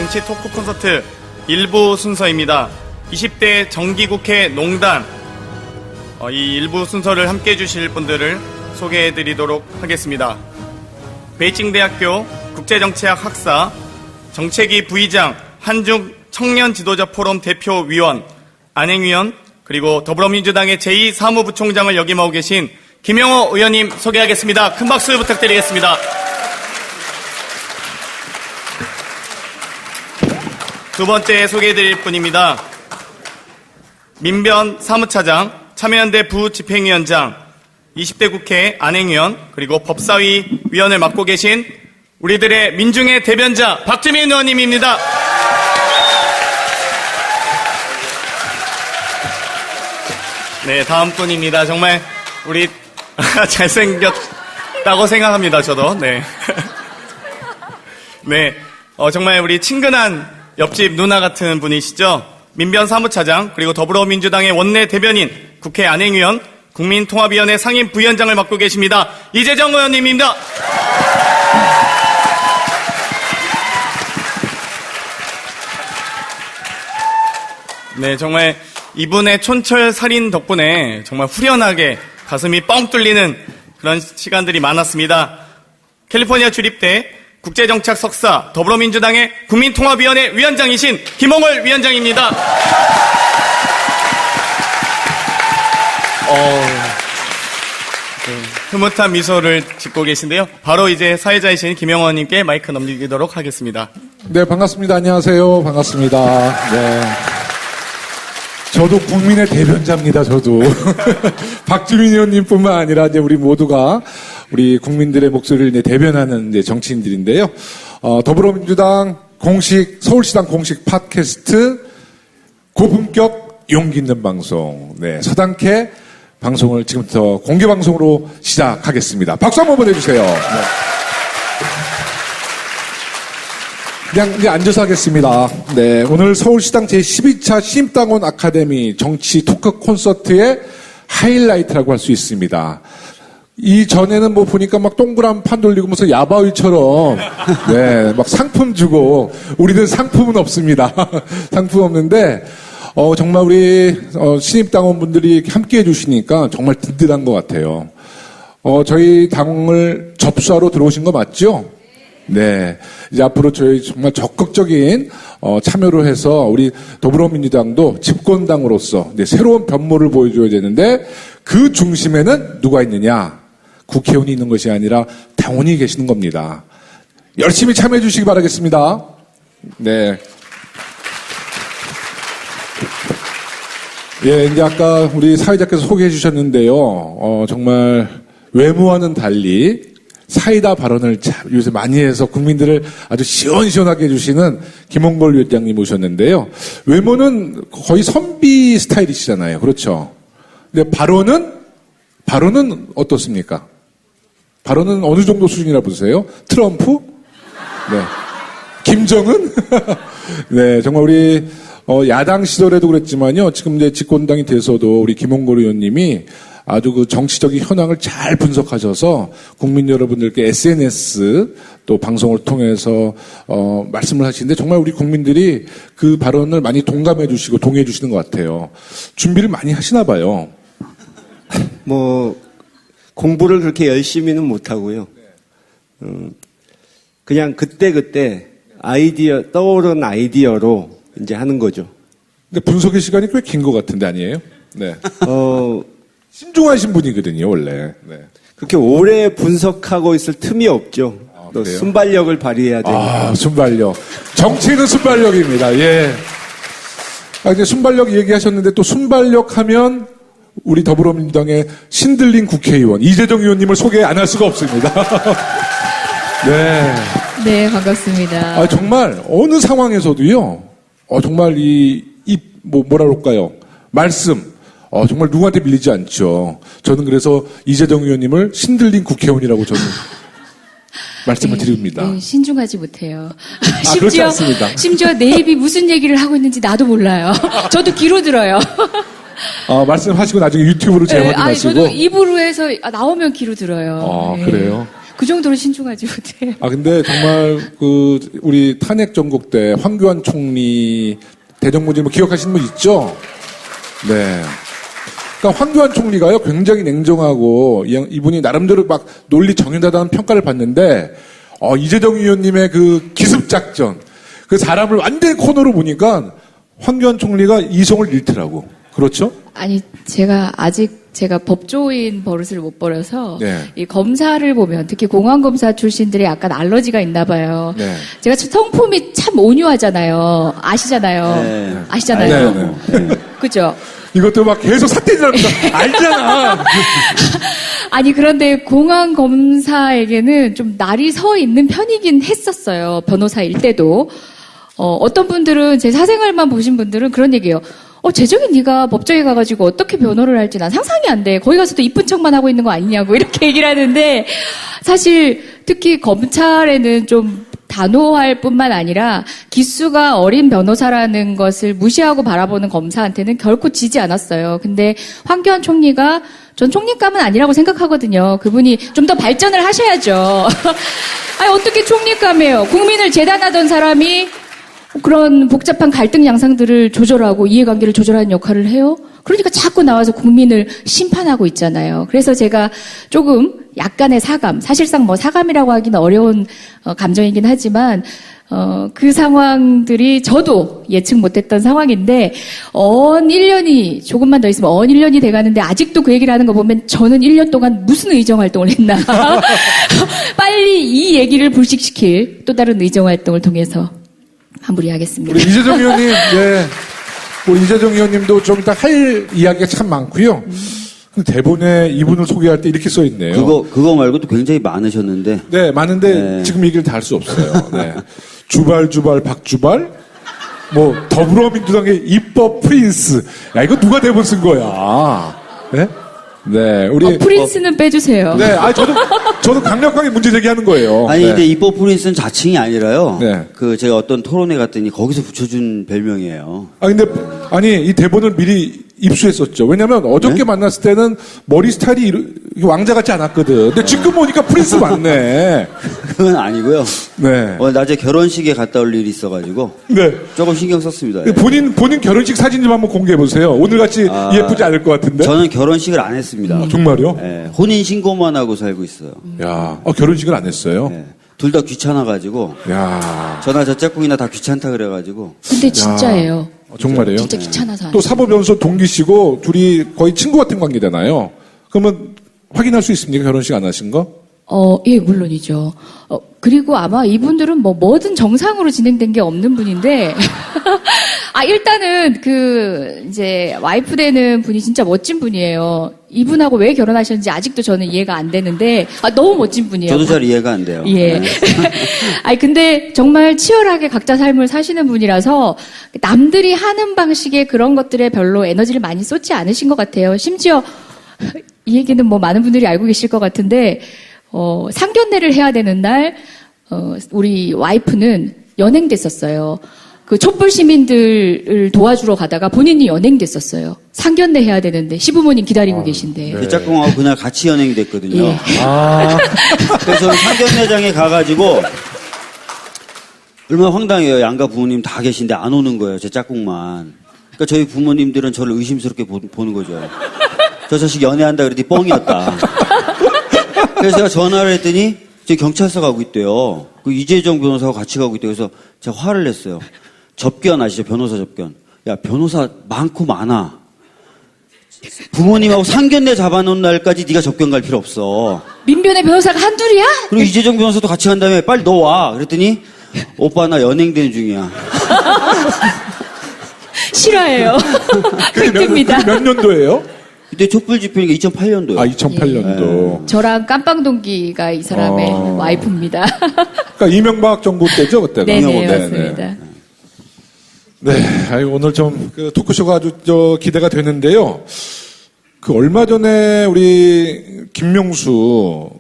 정치 토크 콘서트 1부 순서입니다. 20대 정기국회 농단, 이 1부 순서를 함께 해주실 분들을 소개해드리도록 하겠습니다. 베이징대학교 국제정치학 학사, 정책위 부의장, 한중 청년 지도자 포럼 대표위원, 안행위원, 그리고 더불어민주당의 제2사무부총장을 역임하고 계신 김영호 의원님 소개하겠습니다. 큰 박수 부탁드리겠습니다. 두 번째 소개해드릴 분입니다. 민변 사무차장, 참여연대 부집행위원장, 20대 국회 안행위원, 그리고 법사위 위원을 맡고 계신 우리들의 민중의 대변자 박주민 의원님입니다. 네, 다음 분입니다. 정말 우리 잘생겼다고 생각합니다. 저도. 네. 네, 정말 우리 친근한 옆집 누나 같은 분이시죠. 민변 사무차장, 그리고 더불어민주당의 원내 대변인, 국회 안행위원, 국민통합위원회 상임 부위원장을 맡고 계십니다. 이재정 의원님입니다. 네, 정말 이분의 촌철살인 덕분에 정말 후련하게 가슴이 뻥 뚫리는 그런 시간들이 많았습니다. 캘리포니아 주립대 국제정책 석사, 더불어민주당의 국민통합위원회 위원장이신 김홍을 위원장입니다. 흐뭇한 미소를 짓고 계신데요. 바로 이제 사회자이신 김영호 의원님께 마이크 넘기도록 하겠습니다. 네, 반갑습니다. 안녕하세요. 반갑습니다. 네. 저도 국민의 대변자입니다, 저도. 박주민 의원님뿐만 아니라 이제 우리 모두가 우리 국민들의 목소리를 이제 대변하는 이제 정치인들인데요. 더불어민주당 공식, 서울시당 공식 팟캐스트 고품격 용기 있는 방송. 네, 서당캐 방송을 지금부터 공개 방송으로 시작하겠습니다. 박수 한번 보내주세요. 네. 그냥 이제 앉아서 하겠습니다. 네, 오늘 서울시당 제12차 신입당원 아카데미 정치 토크 콘서트의 하이라이트라고 할 수 있습니다. 이 전에는 뭐 보니까 막 동그란 판 돌리고 무슨 야바위처럼 네, 막 상품 주고 우리는 상품은 없습니다. 상품 없는데 정말 우리 신입당원분들이 함께 해주시니까 정말 든든한 것 같아요. 저희 당을 접수하러 들어오신 거 맞죠? 네. 이제 앞으로 저희 정말 적극적인, 참여를 해서 우리 더불어민주당도 집권당으로서 이제 새로운 변모를 보여줘야 되는데 그 중심에는 누가 있느냐? 국회의원이 있는 것이 아니라 당원이 계시는 겁니다. 열심히 참여해 주시기 바라겠습니다. 네. 예, 이제 아까 우리 사회자께서 소개해 주셨는데요. 정말 외모와는 달리 사이다 발언을 요새 많이 해서 국민들을 아주 시원시원하게 해주시는 김홍걸 위원장님 오셨는데요. 외모는 거의 선비 스타일이시잖아요. 그렇죠? 근데 발언은 어떻습니까? 발언은 어느 정도 수준이라 보세요? 트럼프? 네. 김정은? 네, 정말 우리 야당 시절에도 그랬지만요. 지금 이제 집권당이 돼서도 우리 김홍걸 의원님이 아주 그 정치적인 현황을 잘 분석하셔서 국민 여러분들께 SNS 또 방송을 통해서 말씀을 하시는데 정말 우리 국민들이 그 발언을 많이 동감해 주시고 동의해 주시는 것 같아요. 준비를 많이 하시나 봐요. 뭐 공부를 그렇게 열심히는 못 하고요. 그냥 그때 떠오른 아이디어로 이제 하는 거죠. 근데 분석의 시간이 꽤 긴 것 같은데 아니에요? 네. 신중하신 분이거든요, 원래. 네. 그렇게 오래 분석하고 있을 틈이 없죠. 또 그래요? 순발력을 발휘해야 되니까. 순발력. 정치는 순발력입니다. 예. 이제 순발력 얘기하셨는데 또 순발력 하면 우리 더불어민주당의 신들린 국회의원 이재정 의원님을 소개 안 할 수가 없습니다. 네. 네, 반갑습니다. 정말 어느 상황에서도요. 정말 뭐라 그럴까요? 말씀. 정말 누구한테 밀리지 않죠. 저는 그래서 이재정 의원님을 신들린 국회의원이라고 저는 말씀을 드립니다. 네, 신중하지 못해요. 그렇지 않습니다. 심지어 내 입이 무슨 얘기를 하고 있는지 나도 몰라요. 저도 귀로 들어요. 말씀하시고 나중에 유튜브로 재확인하시고. 저도 입으로 해서 나오면 귀로 들어요. 그래요? 그 정도로 신중하지 못해요. 아, 근데 정말 우리 탄핵 전국 때 황교안 총리 대정부질 뭐 기억하시는 분 있죠? 네. 그러니까 황교안 총리가요, 굉장히 냉정하고, 이분이 나름대로 막 논리 정연하다는 평가를 받는데, 이재정 의원님의 그 기습작전, 그 사람을 완전히 코너로 보니까 황교안 총리가 이성을 잃더라고. 그렇죠? 아니, 제가 법조인 버릇을 못 버려서 네. 이 검사를 보면 특히 공안검사 출신들이 약간 알러지가 있나 봐요. 네. 제가 성품이 참 온유하잖아요. 아시잖아요. 네. 아시잖아요. 네, 그죠? 이것도 막 계속 사태질합니다. 알잖아. 아니, 그런데 공안검사에게는 좀 날이 서 있는 편이긴 했었어요. 변호사일 때도. 어떤 분들은 제 사생활만 보신 분들은 그런 얘기예요. 재정이 네가 법정에 가가지고 어떻게 변호를 할지 난 상상이 안 돼. 거기 가서도 이쁜 척만 하고 있는 거 아니냐고 이렇게 얘기를 하는데 사실 특히 검찰에는 좀 단호할 뿐만 아니라 기수가 어린 변호사라는 것을 무시하고 바라보는 검사한테는 결코 지지 않았어요. 근데 황교안 총리가 전 총리감은 아니라고 생각하거든요. 그분이 좀 더 발전을 하셔야죠. 아니, 어떻게 총리감이에요? 국민을 재단하던 사람이 그런 복잡한 갈등 양상들을 조절하고 이해관계를 조절하는 역할을 해요? 그러니까 자꾸 나와서 국민을 심판하고 있잖아요. 그래서 제가 조금 약간의 사감, 사실상 뭐 사감이라고 하기는 어려운 감정이긴 하지만 그 상황들이 저도 예측 못했던 상황인데 1년이 조금만 더 있으면 1년이 돼가는데 아직도 그 얘기를 하는 거 보면 저는 1년 동안 무슨 의정활동을 했나 빨리 이 얘기를 불식시킬 또 다른 의정활동을 통해서 마무리하겠습니다. 우리 이재정 의원님, 네. 우리 이재정 의원님도 좀 이따 할 이야기가 참 많고요. 근데 대본에 이분을 소개할 때 이렇게 써 있네요. 그거 말고도 굉장히 많으셨는데. 네, 많은데 네. 지금 얘기를 다 할 수 없어요. 네. 주발, 박주발, 뭐, 더불어민주당의 입법 프린스. 야, 이거 누가 대본 쓴 거야? 네? 네, 우리. 프린스는 빼주세요. 네, 저도 강력하게 문제 제기하는 거예요. 아니, 네. 근데 입법 프린스는 자칭이 아니라요. 네. 제가 어떤 토론회 갔더니 거기서 붙여준 별명이에요. 이 대본을 미리 입수했었죠. 왜냐면 어저께 네? 만났을 때는 머리 스타일이 왕자 같지 않았거든. 근데 지금 보니까 프린스 맞네. 그건 아니고요. 네. 낮에 결혼식에 갔다 올 일이 있어가지고 네. 조금 신경 썼습니다. 예. 본인 결혼식 사진 좀 한번 공개해 보세요. 오늘 같이 예쁘지 않을 것 같은데. 저는 결혼식을 안 했습니다. 정말요? 예, 혼인 신고만 하고 살고 있어요. 야, 결혼식을 안 했어요. 예, 둘 다 귀찮아가지고 야, 저나 저 짝꿍이나 다 귀찮다 그래가지고. 근데 진짜예요. 정말이에요? 진짜 귀찮아서. 또 사법연수 동기시고 둘이 거의 친구 같은 관계잖아요. 그러면 확인할 수 있습니까? 결혼식 안 하신 거? 예, 물론이죠. 그리고 아마 이분들은 뭐든 정상으로 진행된 게 없는 분인데, 일단은 이제 와이프 되는 분이 진짜 멋진 분이에요. 이분하고 왜 결혼하셨는지 아직도 저는 이해가 안 되는데, 너무 멋진 분이에요. 저도 잘 이해가 안 돼요. 예. 네. 근데 정말 치열하게 각자 삶을 사시는 분이라서 남들이 하는 방식의 그런 것들에 별로 에너지를 많이 쏟지 않으신 것 같아요. 심지어 이 얘기는 뭐 많은 분들이 알고 계실 것 같은데, 상견례를 해야 되는 날, 우리 와이프는 연행됐었어요. 그 촛불 시민들을 도와주러 가다가 본인이 연행됐었어요. 상견례 해야 되는데 시부모님 기다리고 계신데. 그 짝꿍하고 그날 같이 연행이 됐거든요. 예. 그래서 저는 상견례장에 가가지고 얼마나 황당해요. 양가 부모님 다 계신데 안 오는 거예요. 제 짝꿍만. 그러니까 저희 부모님들은 저를 의심스럽게 보는 거죠. 저 자식 연애한다 그랬더니 뻥이었다. 그래서 제가 전화를 했더니 지금 경찰서 가고 있대요. 그 이재정 변호사하고 같이 가고 있대요. 그래서 제가 화를 냈어요. 접견 아시죠? 변호사 접견. 야, 변호사 많고 많아. 부모님하고 상견례 잡아놓은 날까지 네가 접견 갈 필요 없어. 민변의 변호사가 한둘이야? 그리고 이재정 변호사도 같이 간 다음에 빨리 너 와. 그랬더니 오빠 나 연행되는 중이야. 싫어해요. 뵙습니다. 몇 년도예요? 그때 촛불 집회니까 2008년도요. 2008년도. 저랑 깜빵 동기가 이 사람의 와이프입니다. 그러니까 이명박 정부 때죠, 그때가? 네네, 맞습니다. 네, 오늘 좀 토크쇼가 아주 기대가 되는데요. 얼마 전에 우리 김명수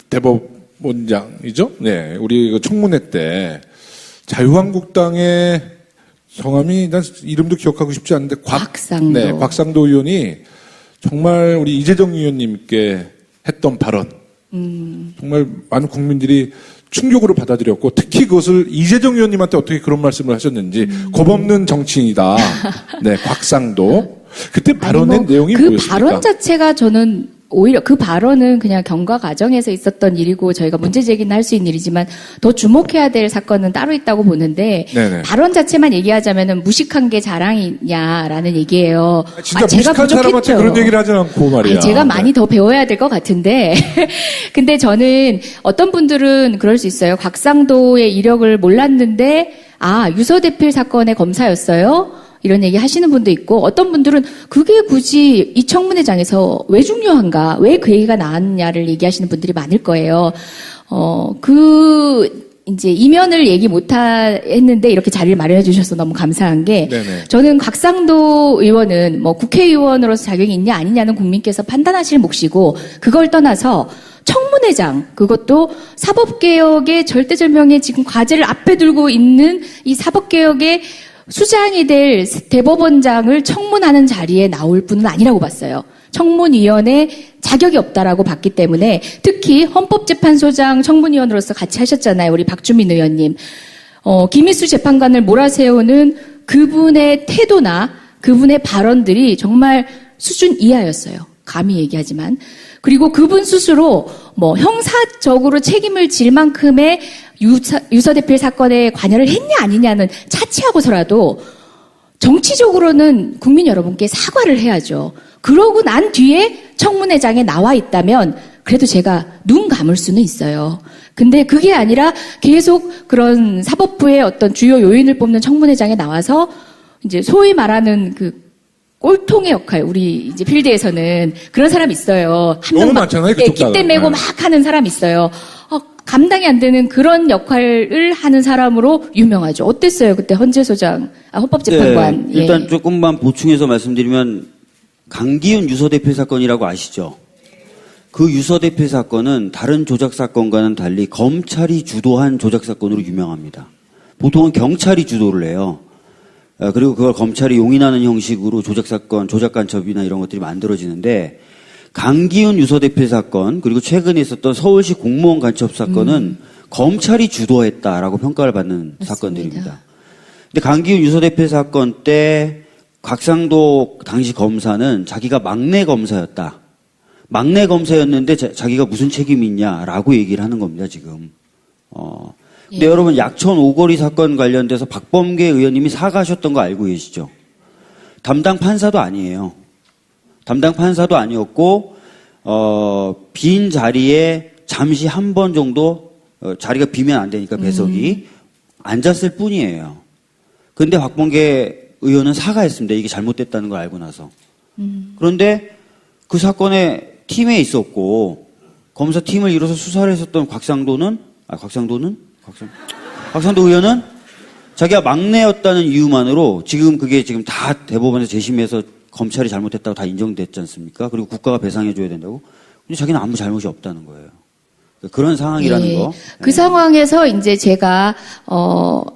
대법원장이죠? 네, 우리 청문회 때 자유한국당의 성함이 난 이름도 기억하고 싶지 않은데 곽상도. 네, 곽상도 의원이 정말 우리 이재정 의원님께 했던 발언. 정말 많은 국민들이 충격으로 받아들였고 특히 그것을 이재정 의원님한테 어떻게 그런 말씀을 하셨는지 겁없는 정치인이다. 네, 곽상도. 그때 발언의 내용이 그 뭐였습니까? 발언 자체가 저는 오히려 그 발언은 그냥 경과 과정에서 있었던 일이고 저희가 문제 제기는 할 수 있는 일이지만 더 주목해야 될 사건은 따로 있다고 보는데 네네. 발언 자체만 얘기하자면은 무식한 게 자랑이냐라는 얘기예요. 진짜 제가 무식한 사람한테 부족했죠. 그런 얘기를 하지 않고 말이야. 아니, 제가 많이 네. 더 배워야 될 것 같은데. 근데 저는 어떤 분들은 그럴 수 있어요. 곽상도의 이력을 몰랐는데, 유서대필 사건의 검사였어요? 이런 얘기 하시는 분도 있고, 어떤 분들은 그게 굳이 이 청문회장에서 왜 중요한가, 왜 그 얘기가 나왔냐를 얘기하시는 분들이 많을 거예요. 이제 이면을 얘기 했는데 이렇게 자리를 마련해 주셔서 너무 감사한 게 네네. 저는 곽상도 의원은 뭐 국회의원으로서 자격이 있냐 아니냐는 국민께서 판단하실 몫이고 그걸 떠나서 청문회장 그것도 사법개혁의 절대절명의 지금 과제를 앞에 두고 있는 이 사법개혁의 수장이 될 대법원장을 청문하는 자리에 나올 분은 아니라고 봤어요. 청문위원회 자격이 없다라고 봤기 때문에 특히 헌법재판소장 청문위원으로서 같이 하셨잖아요. 우리 박주민 의원님. 김희수 재판관을 몰아세우는 그분의 태도나 그분의 발언들이 정말 수준 이하였어요. 감히 얘기하지만. 그리고 그분 스스로 뭐 형사적으로 책임을 질 만큼의 유서대필 사건에 관여를 했냐 아니냐는 차치하고서라도 정치적으로는 국민 여러분께 사과를 해야죠. 그러고 난 뒤에 청문회장에 나와 있다면 그래도 제가 눈 감을 수는 있어요. 근데 그게 아니라 계속 그런 사법부의 어떤 주요 요인을 뽑는 청문회장에 나와서 이제 소위 말하는 그 꼴통의 역할, 우리 이제 필드에서는 그런 사람 있어요. 한 너무 명 막, 많잖아요, 그쪽 깃대 사람. 메고 네. 막 하는 사람 있어요. 감당이 안 되는 그런 역할을 하는 사람으로 유명하죠. 어땠어요? 그때 헌법재판관. 네, 일단 조금만 보충해서 말씀드리면 강기훈 유서대필 사건이라고 아시죠? 그 유서대필 사건은 다른 조작 사건과는 달리 검찰이 주도한 조작 사건으로 유명합니다. 보통은 경찰이 주도를 해요. 그리고 그걸 검찰이 용인하는 형식으로 조작 사건, 조작 간첩이나 이런 것들이 만들어지는데 강기훈 유서대필 사건 그리고 최근에 있었던 서울시 공무원 간첩 사건은 검찰이 주도했다라고 평가를 받는 맞습니다. 사건들입니다. 근데 강기훈 유서대필 사건 때 곽상도 당시 검사는 자기가 막내 검사였다. 막내 검사였는데 자기가 무슨 책임이 있냐라고 얘기를 하는 겁니다, 지금. 근데 예. 여러분 약천 오거리 사건 관련돼서 박범계 의원님이 사과하셨던 거 알고 계시죠? 담당 판사도 아니에요. 담당 판사도 아니었고, 빈 자리에 잠시 한 번 정도, 자리가 비면 안 되니까 배석이 앉았을 뿐이에요. 근데 박범계 의원은 사과했습니다. 이게 잘못됐다는 걸 알고 나서. 그런데 그 사건에 팀에 있었고, 검사팀을 이뤄서 수사를 했었던 곽상도 의원은 자기가 막내였다는 이유만으로 그게 지금 다 대법원에서 재심해서 검찰이 잘못했다고 다 인정됐지 않습니까? 그리고 국가가 배상해줘야 된다고. 근데 자기는 아무 잘못이 없다는 거예요. 그런 상황이라는 거. 그 상황에서 이제 제가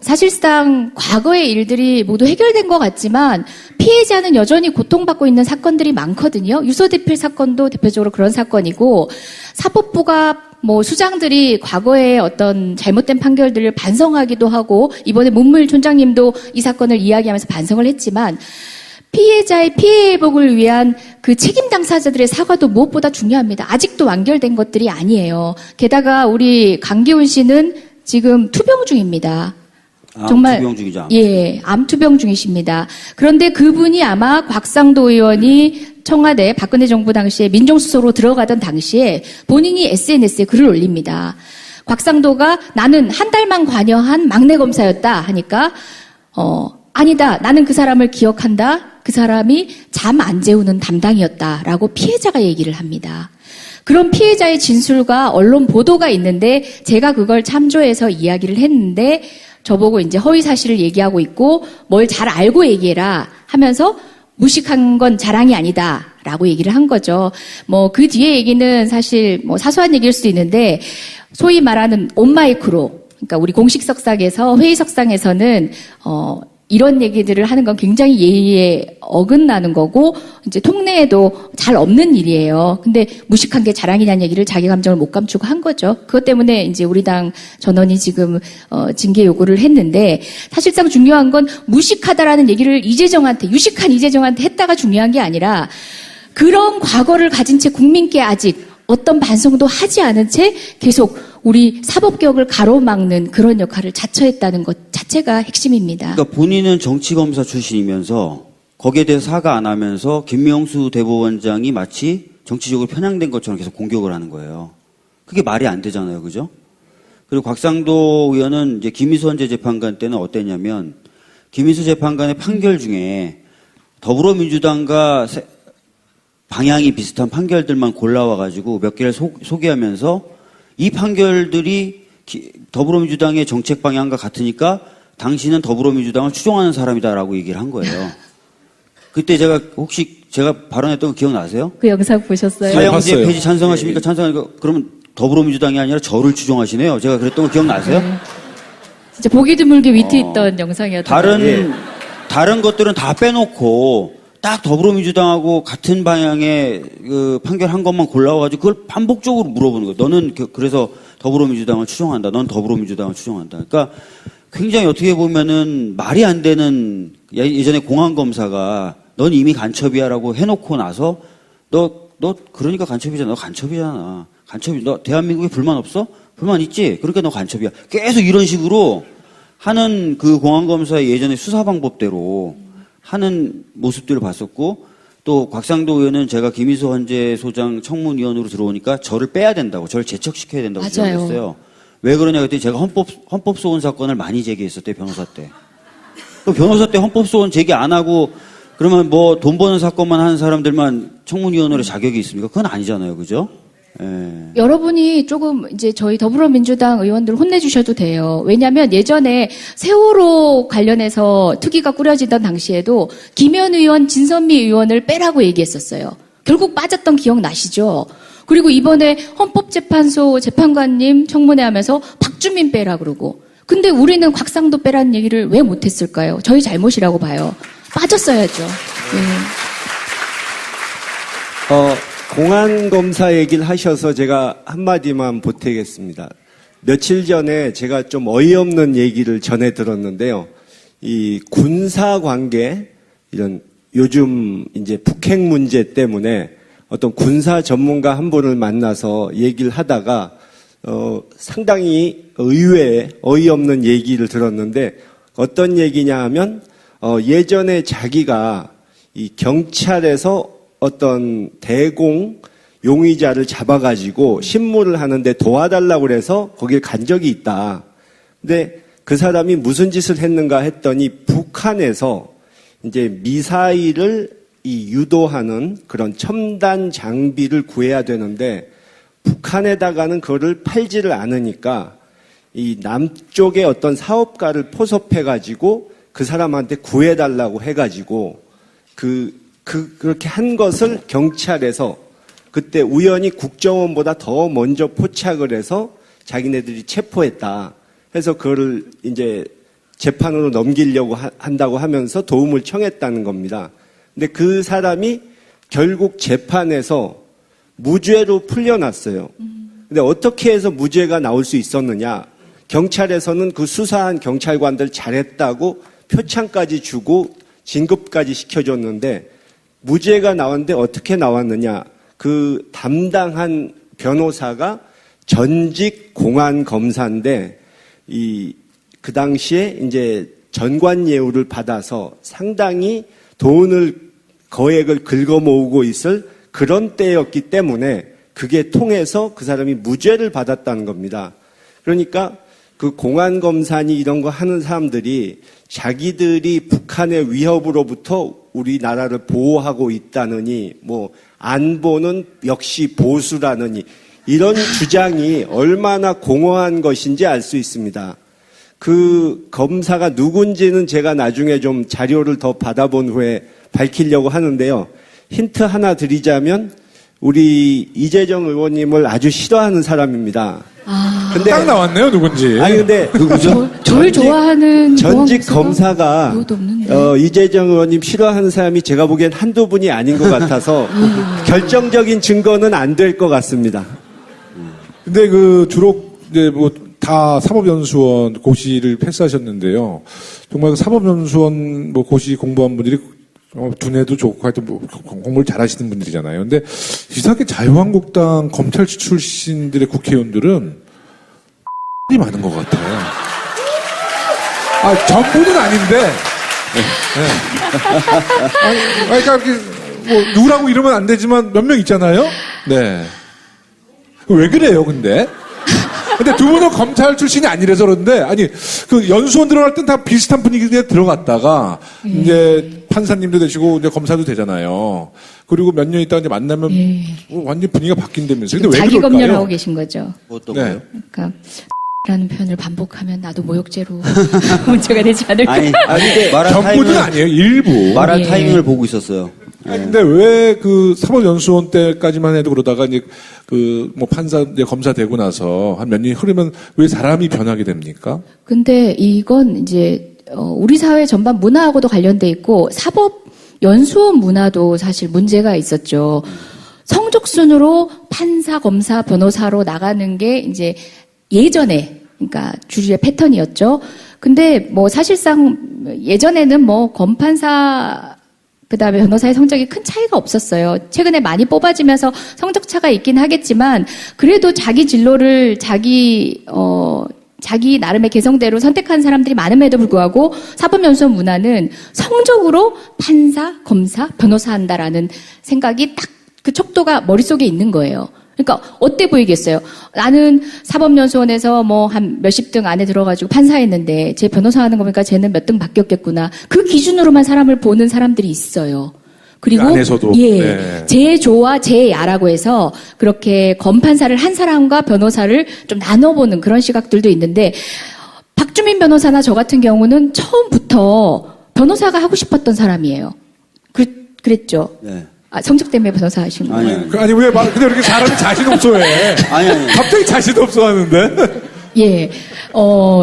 사실상 과거의 일들이 모두 해결된 것 같지만 피해자는 여전히 고통받고 있는 사건들이 많거든요. 유서대필 사건도 대표적으로 그런 사건이고 사법부가 뭐 수장들이 과거의 어떤 잘못된 판결들을 반성하기도 하고 이번에 문무일 촌장님도 이 사건을 이야기하면서 반성을 했지만 피해자의 피해 회복을 위한 그 책임 당사자들의 사과도 무엇보다 중요합니다. 아직도 완결된 것들이 아니에요. 게다가 우리 강기훈 씨는 지금 투병 중입니다. 정말 투병 중이죠. 암 투병 중이십니다. 그런데 그분이 아마 곽상도 의원이 청와대 박근혜 정부 당시에 민정수석으로 들어가던 당시에 본인이 SNS에 글을 올립니다. 곽상도가 나는 한 달만 관여한 막내 검사였다 하니까 아니다. 나는 그 사람을 기억한다. 그 사람이 잠 안 재우는 담당이었다라고 피해자가 얘기를 합니다. 그런 피해자의 진술과 언론 보도가 있는데 제가 그걸 참조해서 이야기를 했는데 저보고 이제 허위 사실을 얘기하고 있고 뭘 잘 알고 얘기해라 하면서 무식한 건 자랑이 아니다라고 얘기를 한 거죠. 뭐 그 뒤에 얘기는 사실 뭐 사소한 얘기일 수도 있는데 소위 말하는 온마이크로 그러니까 우리 공식 석상에서 회의 석상에서는 이런 얘기들을 하는 건 굉장히 예의에 어긋나는 거고, 이제 통내에도 잘 없는 일이에요. 근데 무식한 게 자랑이냐는 얘기를 자기 감정을 못 감추고 한 거죠. 그것 때문에 이제 우리 당 전원이 지금, 징계 요구를 했는데, 사실상 중요한 건 무식하다라는 얘기를 유식한 이재정한테 했다가 중요한 게 아니라, 그런 과거를 가진 채 국민께 아직 어떤 반성도 하지 않은 채 계속 우리 사법개혁을 가로막는 그런 역할을 자처했다는 것 자체가 핵심입니다. 그러니까 본인은 정치검사 출신이면서 거기에 대해서 사과 안 하면서 김명수 대법원장이 마치 정치적으로 편향된 것처럼 계속 공격을 하는 거예요. 그게 말이 안 되잖아요. 그죠? 그리고 곽상도 의원은 이제 김희수 헌재 재판관 때는 어땠냐면 김희수 재판관의 판결 중에 더불어민주당과 방향이 비슷한 판결들만 골라와가지고 몇 개를 소개하면서 이 판결들이 더불어민주당의 정책 방향과 같으니까 당신은 더불어민주당을 추종하는 사람이다라고 얘기를 한 거예요. 그때 제가 발언했던 거 기억나세요? 그 영상 보셨어요? 사형제 봤어요. 폐지 찬성하십니까? 찬성하니까 그러면 더불어민주당이 아니라 저를 추종하시네요. 제가 그랬던 거 기억나세요? 진짜 보기 드물게 위트 있던 영상이었던 다른 것들은 다 빼놓고 딱 더불어민주당하고 같은 방향의 그 판결한 것만 골라와가지고 그걸 반복적으로 물어보는 거예요. 너는 그래서 더불어민주당을 추종한다. 넌 더불어민주당을 추종한다. 그러니까 굉장히 어떻게 보면은 말이 안 되는 예전에 공안검사가 넌 이미 간첩이야라고 해놓고 나서 너 그러니까 간첩이잖아. 너 간첩이잖아. 너 대한민국에 불만 없어? 불만 있지? 그러니까 너 간첩이야. 계속 이런 식으로 하는 그 공안검사의 예전의 수사 방법대로 하는 모습들을 봤었고 또 곽상도 의원은 제가 김희수 헌재 소장 청문위원으로 들어오니까 저를 빼야 된다고 저를 제척시켜야 된다고 주장했어요. 왜 그러냐 그랬더니 제가 헌법소원 사건을 많이 제기했었대요. 변호사 때. 그 변호사 때 헌법소원 제기 안 하고 그러면 뭐 돈 버는 사건만 하는 사람들만 청문위원으로 자격이 있습니까? 그건 아니잖아요. 그죠? 예. 여러분이 조금 이제 저희 더불어민주당 의원들 혼내주셔도 돼요. 왜냐하면 예전에 세월호 관련해서 특위가 꾸려지던 당시에도 김현 의원, 진선미 의원을 빼라고 얘기했었어요. 결국 빠졌던 기억 나시죠? 그리고 이번에 헌법재판소 재판관님 청문회 하면서 박주민 빼라 그러고. 근데 우리는 곽상도 빼라는 얘기를 왜 못했을까요? 저희 잘못이라고 봐요. 빠졌어야죠. 공안검사 얘기를 하셔서 제가 한마디만 보태겠습니다. 며칠 전에 제가 좀 어이없는 얘기를 전해 들었는데요. 이 군사 관계, 이런 요즘 이제 북핵 문제 때문에 어떤 군사 전문가 한 분을 만나서 얘기를 하다가, 상당히 의외의 어이없는 얘기를 들었는데 어떤 얘기냐 하면, 예전에 자기가 이 경찰에서 어떤 대공 용의자를 잡아가지고 신문을 하는데 도와달라고 그래서 거길 간 적이 있다. 근데 그 사람이 무슨 짓을 했는가 했더니 북한에서 이제 미사일을 유도하는 그런 첨단 장비를 구해야 되는데 북한에다가는 그거를 팔지를 않으니까 이 남쪽의 어떤 사업가를 포섭해가지고 그 사람한테 구해달라고 해가지고 그렇게 한 것을 경찰에서 그때 우연히 국정원보다 더 먼저 포착을 해서 자기네들이 체포했다. 해서 그거를 이제 재판으로 넘기려고 한다고 하면서 도움을 청했다는 겁니다. 근데 그 사람이 결국 재판에서 무죄로 풀려났어요. 근데 어떻게 해서 무죄가 나올 수 있었느냐? 경찰에서는 그 수사한 경찰관들 잘했다고 표창까지 주고 진급까지 시켜줬는데 무죄가 나왔는데 어떻게 나왔느냐? 그 담당한 변호사가 전직 공안검사인데 그 당시에 이제 전관예우를 받아서 상당히 거액을 긁어 모으고 있을 그런 때였기 때문에 그게 통해서 그 사람이 무죄를 받았다는 겁니다. 그러니까 그 공안검사니 이런 거 하는 사람들이 자기들이 북한의 위협으로부터 우리나라를 보호하고 있다느니 뭐 안보는 역시 보수라느니 이런 주장이 얼마나 공허한 것인지 알 수 있습니다. 그 검사가 누군지는 제가 나중에 좀 자료를 더 받아본 후에 밝히려고 하는데요. 힌트 하나 드리자면 우리 이재정 의원님을 아주 싫어하는 사람입니다. 근데 딱 나왔네요, 누군지. 아니 근데 저를 좋아하는 전직 보안검사가 검사가 이것도 없는데. 이재정 의원님 싫어하는 사람이 제가 보기엔 한두 분이 아닌 것 같아서 결정적인 증거는 안 될 것 같습니다. 근데 주로 이제 다 사법연수원 고시를 패스하셨는데요. 정말 사법연수원 고시 공부한 분들이 두뇌도 좋고 하여튼 공부를 잘하시는 분들이잖아요. 근데 이상하게 자유한국당 검찰 출신들의 국회의원들은 이 많은 것 같아요. 전부는 아닌데. 그러니까 이렇게 누구라고 이러면 안 되지만 몇 명 있잖아요. 네. 왜 그래요, 근데? 근데 두 분은 검찰 출신이 아니라서 그런데, 연수원 들어갈 땐 다 비슷한 분위기에 들어갔다가, 이제 판사님도 되시고, 이제 검사도 되잖아요. 그리고 몇 년 있다가 이제 만나면, 완전 분위기가 바뀐다면서요. 근데 왜 자기 그럴까요? 검열을 하고 계신 거죠. 어떤 네. 거요? 그러니까 라는 표현을 반복하면 나도 모욕죄로 문제가 되지 않을까. 아니, 근데 말할 전부는 타이밍을, 아니에요, 일부. 말할 예. 타이밍을 보고 있었어요. 근데 왜 사법연수원 때까지만 해도 그러다가 이제 판사, 이제 검사 되고 나서 한 몇 년이 흐르면 왜 사람이 변하게 됩니까? 근데 이건 이제 우리 사회 전반 문화하고도 관련돼 있고 사법 연수원 문화도 사실 문제가 있었죠. 성적 순으로 판사, 검사, 변호사로 나가는 게 이제 예전에 그러니까 주류의 패턴이었죠. 근데 사실상 예전에는 검판사 그다음에 변호사의 성적이 큰 차이가 없었어요. 최근에 많이 뽑아지면서 성적 차가 있긴 하겠지만 그래도 자기 진로를 자기 나름의 개성대로 선택한 사람들이 많음에도 불구하고 사법연수원 문화는 성적으로 판사, 검사, 변호사 한다라는 생각이 딱 그 척도가 머릿속에 있는 거예요. 그러니까 어때 보이겠어요? 나는 사법연수원에서 한 몇십 등 안에 들어가지고 판사했는데 제 변호사 하는 거 보니까 쟤는 몇 등 바뀌었겠구나. 그 기준으로만 사람을 보는 사람들이 있어요. 그리고 그 안에서도. 네. 제조와 제야라고 해서 그렇게 검판사를 한 사람과 변호사를 좀 나눠보는 그런 시각들도 있는데 박주민 변호사나 저 같은 경우는 처음부터 변호사가 하고 싶었던 사람이에요. 그랬죠? 네. 성적 때문에 변호사 하신 거예요? 아니. 왜 근데 이렇게 사람이 자신 없어 해? 아니. 갑자기 자신 없어 하는데? 예.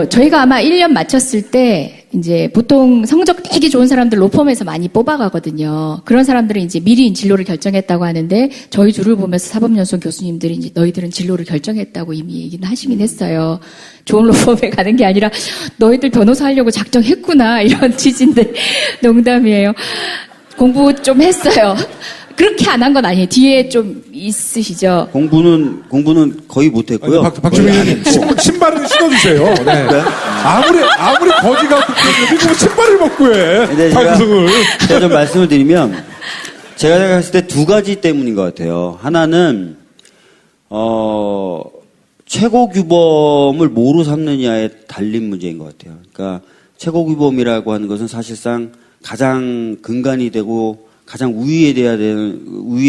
저희가 아마 1년 마쳤을 때, 이제 보통 성적 되게 좋은 사람들 로펌에서 많이 뽑아가거든요. 그런 사람들은 이제 미리 진로를 결정했다고 하는데, 저희 줄을 보면서 사법연수원 교수님들이 이제 너희들은 진로를 결정했다고 이미 얘기는 하시긴 했어요. 좋은 로펌에 가는 게 아니라, 너희들 변호사 하려고 작정했구나, 이런 취지인데, 농담이에요. 공부 좀 했어요. 그렇게 안 한 건 아니에요. 뒤에 좀 있으시죠? 공부는 거의 못했고요. 박주민님 신발을 신어주세요. 네. 아무리 거지가 국회의원이 신발을 벗고 해. 근데 방송을. 제가 좀 말씀을 드리면 제가 생각했을 때 두 가지 때문인 것 같아요. 하나는 최고 규범을 뭐로 삼느냐에 달린 문제인 것 같아요. 그러니까 최고 규범이라고 하는 것은 사실상 가장 근간이 되고 가장 우위에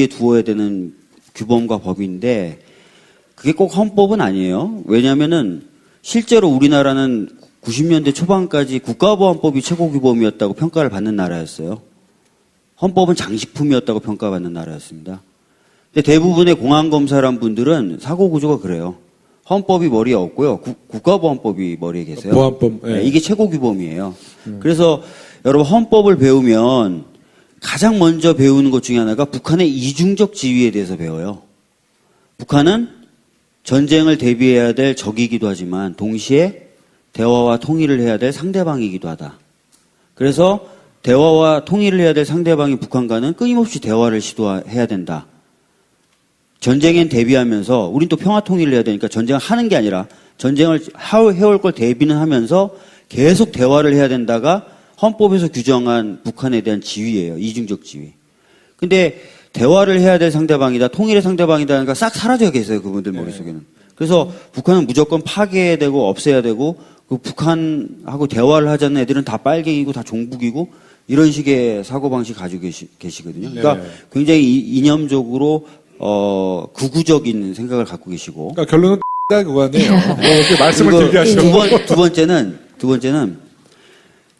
두어야 되는 규범과 법인데 그게 꼭 헌법은 아니에요. 왜냐하면은 실제로 우리나라는 90년대 초반까지 국가보안법이 최고 규범이었다고 평가를 받는 나라였어요. 헌법은 장식품이었다고 평가받는 나라였습니다. 근데 대부분의 공안검사란 분들은 사고 구조가 그래요. 헌법이 머리에 없고요. 국가보안법이 머리에 계세요. 보안법. 네. 네, 이게 최고 규범이에요. 그래서 여러분 헌법을 배우면 가장 먼저 배우는 것 중에 하나가 북한의 이중적 지위에 대해서 배워요. 북한은 전쟁을 대비해야 될 적이기도 하지만 동시에 대화와 통일을 해야 될 상대방이기도 하다. 그래서 대화와 통일을 해야 될 상대방인 북한과는 끊임없이 대화를 시도해야 된다. 전쟁엔 대비하면서 우린 또 평화 통일을 해야 되니까 전쟁을 하는 게 아니라 전쟁을 해올 걸 대비는 하면서 계속 대화를 해야 된다가 헌법에서 규정한 북한에 대한 지위예요. 이중적 지위. 근데 대화를 해야 될 상대방이다, 통일의 상대방이다가 싹 사라져 계세요. 그분들 머릿속에는. 그래서 북한은 무조건 파괴되고 없애야 되고 그 북한하고 대화를 하자는 애들은 다 빨갱이고 다 종북이고 이런 식의 사고방식 가지고 계시거든요. 그러니까 굉장히 이념적으로 극우적인 생각을 갖고 계시고. 그러니까 결론은 그거 아니에요. 이렇게 말씀을 길게 하시고. 두 번째는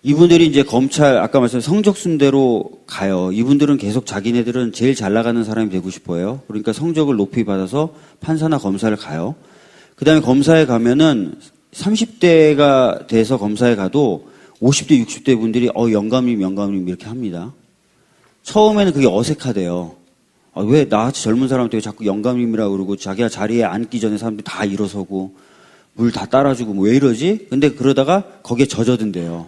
이분들이 이제 검찰 아까 말씀 성적 순대로 가요. 이분들은 계속 자기네들은 제일 잘 나가는 사람이 되고 싶어요. 그러니까 성적을 높이 받아서 판사나 검사를 가요. 그다음에 검사에 가면은 30대가 돼서 검사에 가도 50대, 60대 분들이 영감님 이렇게 합니다. 처음에는 그게 어색하대요. 왜 나같이 젊은 사람한테 자꾸 영감님이라고 그러고 자기가 자리에 앉기 전에 사람들이 다 일어서고 물 다 따라주고 뭐 왜 이러지? 근데 그러다가 거기에 젖어든대요.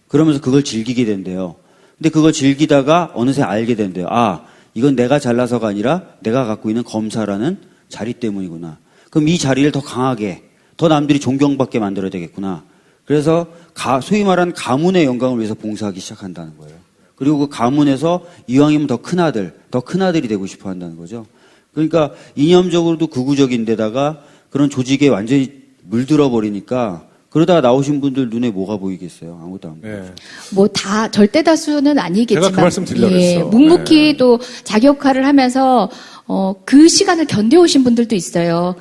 그러면서 그걸 즐기게 된대요. 근데 그걸 즐기다가 어느새 알게 된대요. 이건 내가 잘나서가 아니라 내가 갖고 있는 검사라는 자리 때문이구나. 그럼 이 자리를 더 강하게, 더 남들이 존경받게 만들어야 되겠구나. 그래서 소위 말하는 가문의 영광을 위해서 봉사하기 시작한다는 거예요. 그리고 그 가문에서 이왕이면 더 큰아들이 되고 싶어 한다는 거죠. 그러니까 이념적으로도 극우적인 데다가 그런 조직에 완전히 물들어 버리니까 그러다가 나오신 분들 눈에 뭐가 보이겠어요? 아무것도 안 보여요. 네. 뭐 다 절대 다수는 아니겠지만 제가 그 말씀 드리려고 했어. 묵묵히 또 자기 역할을 하면서 그 시간을 견뎌오신 분들도 있어요.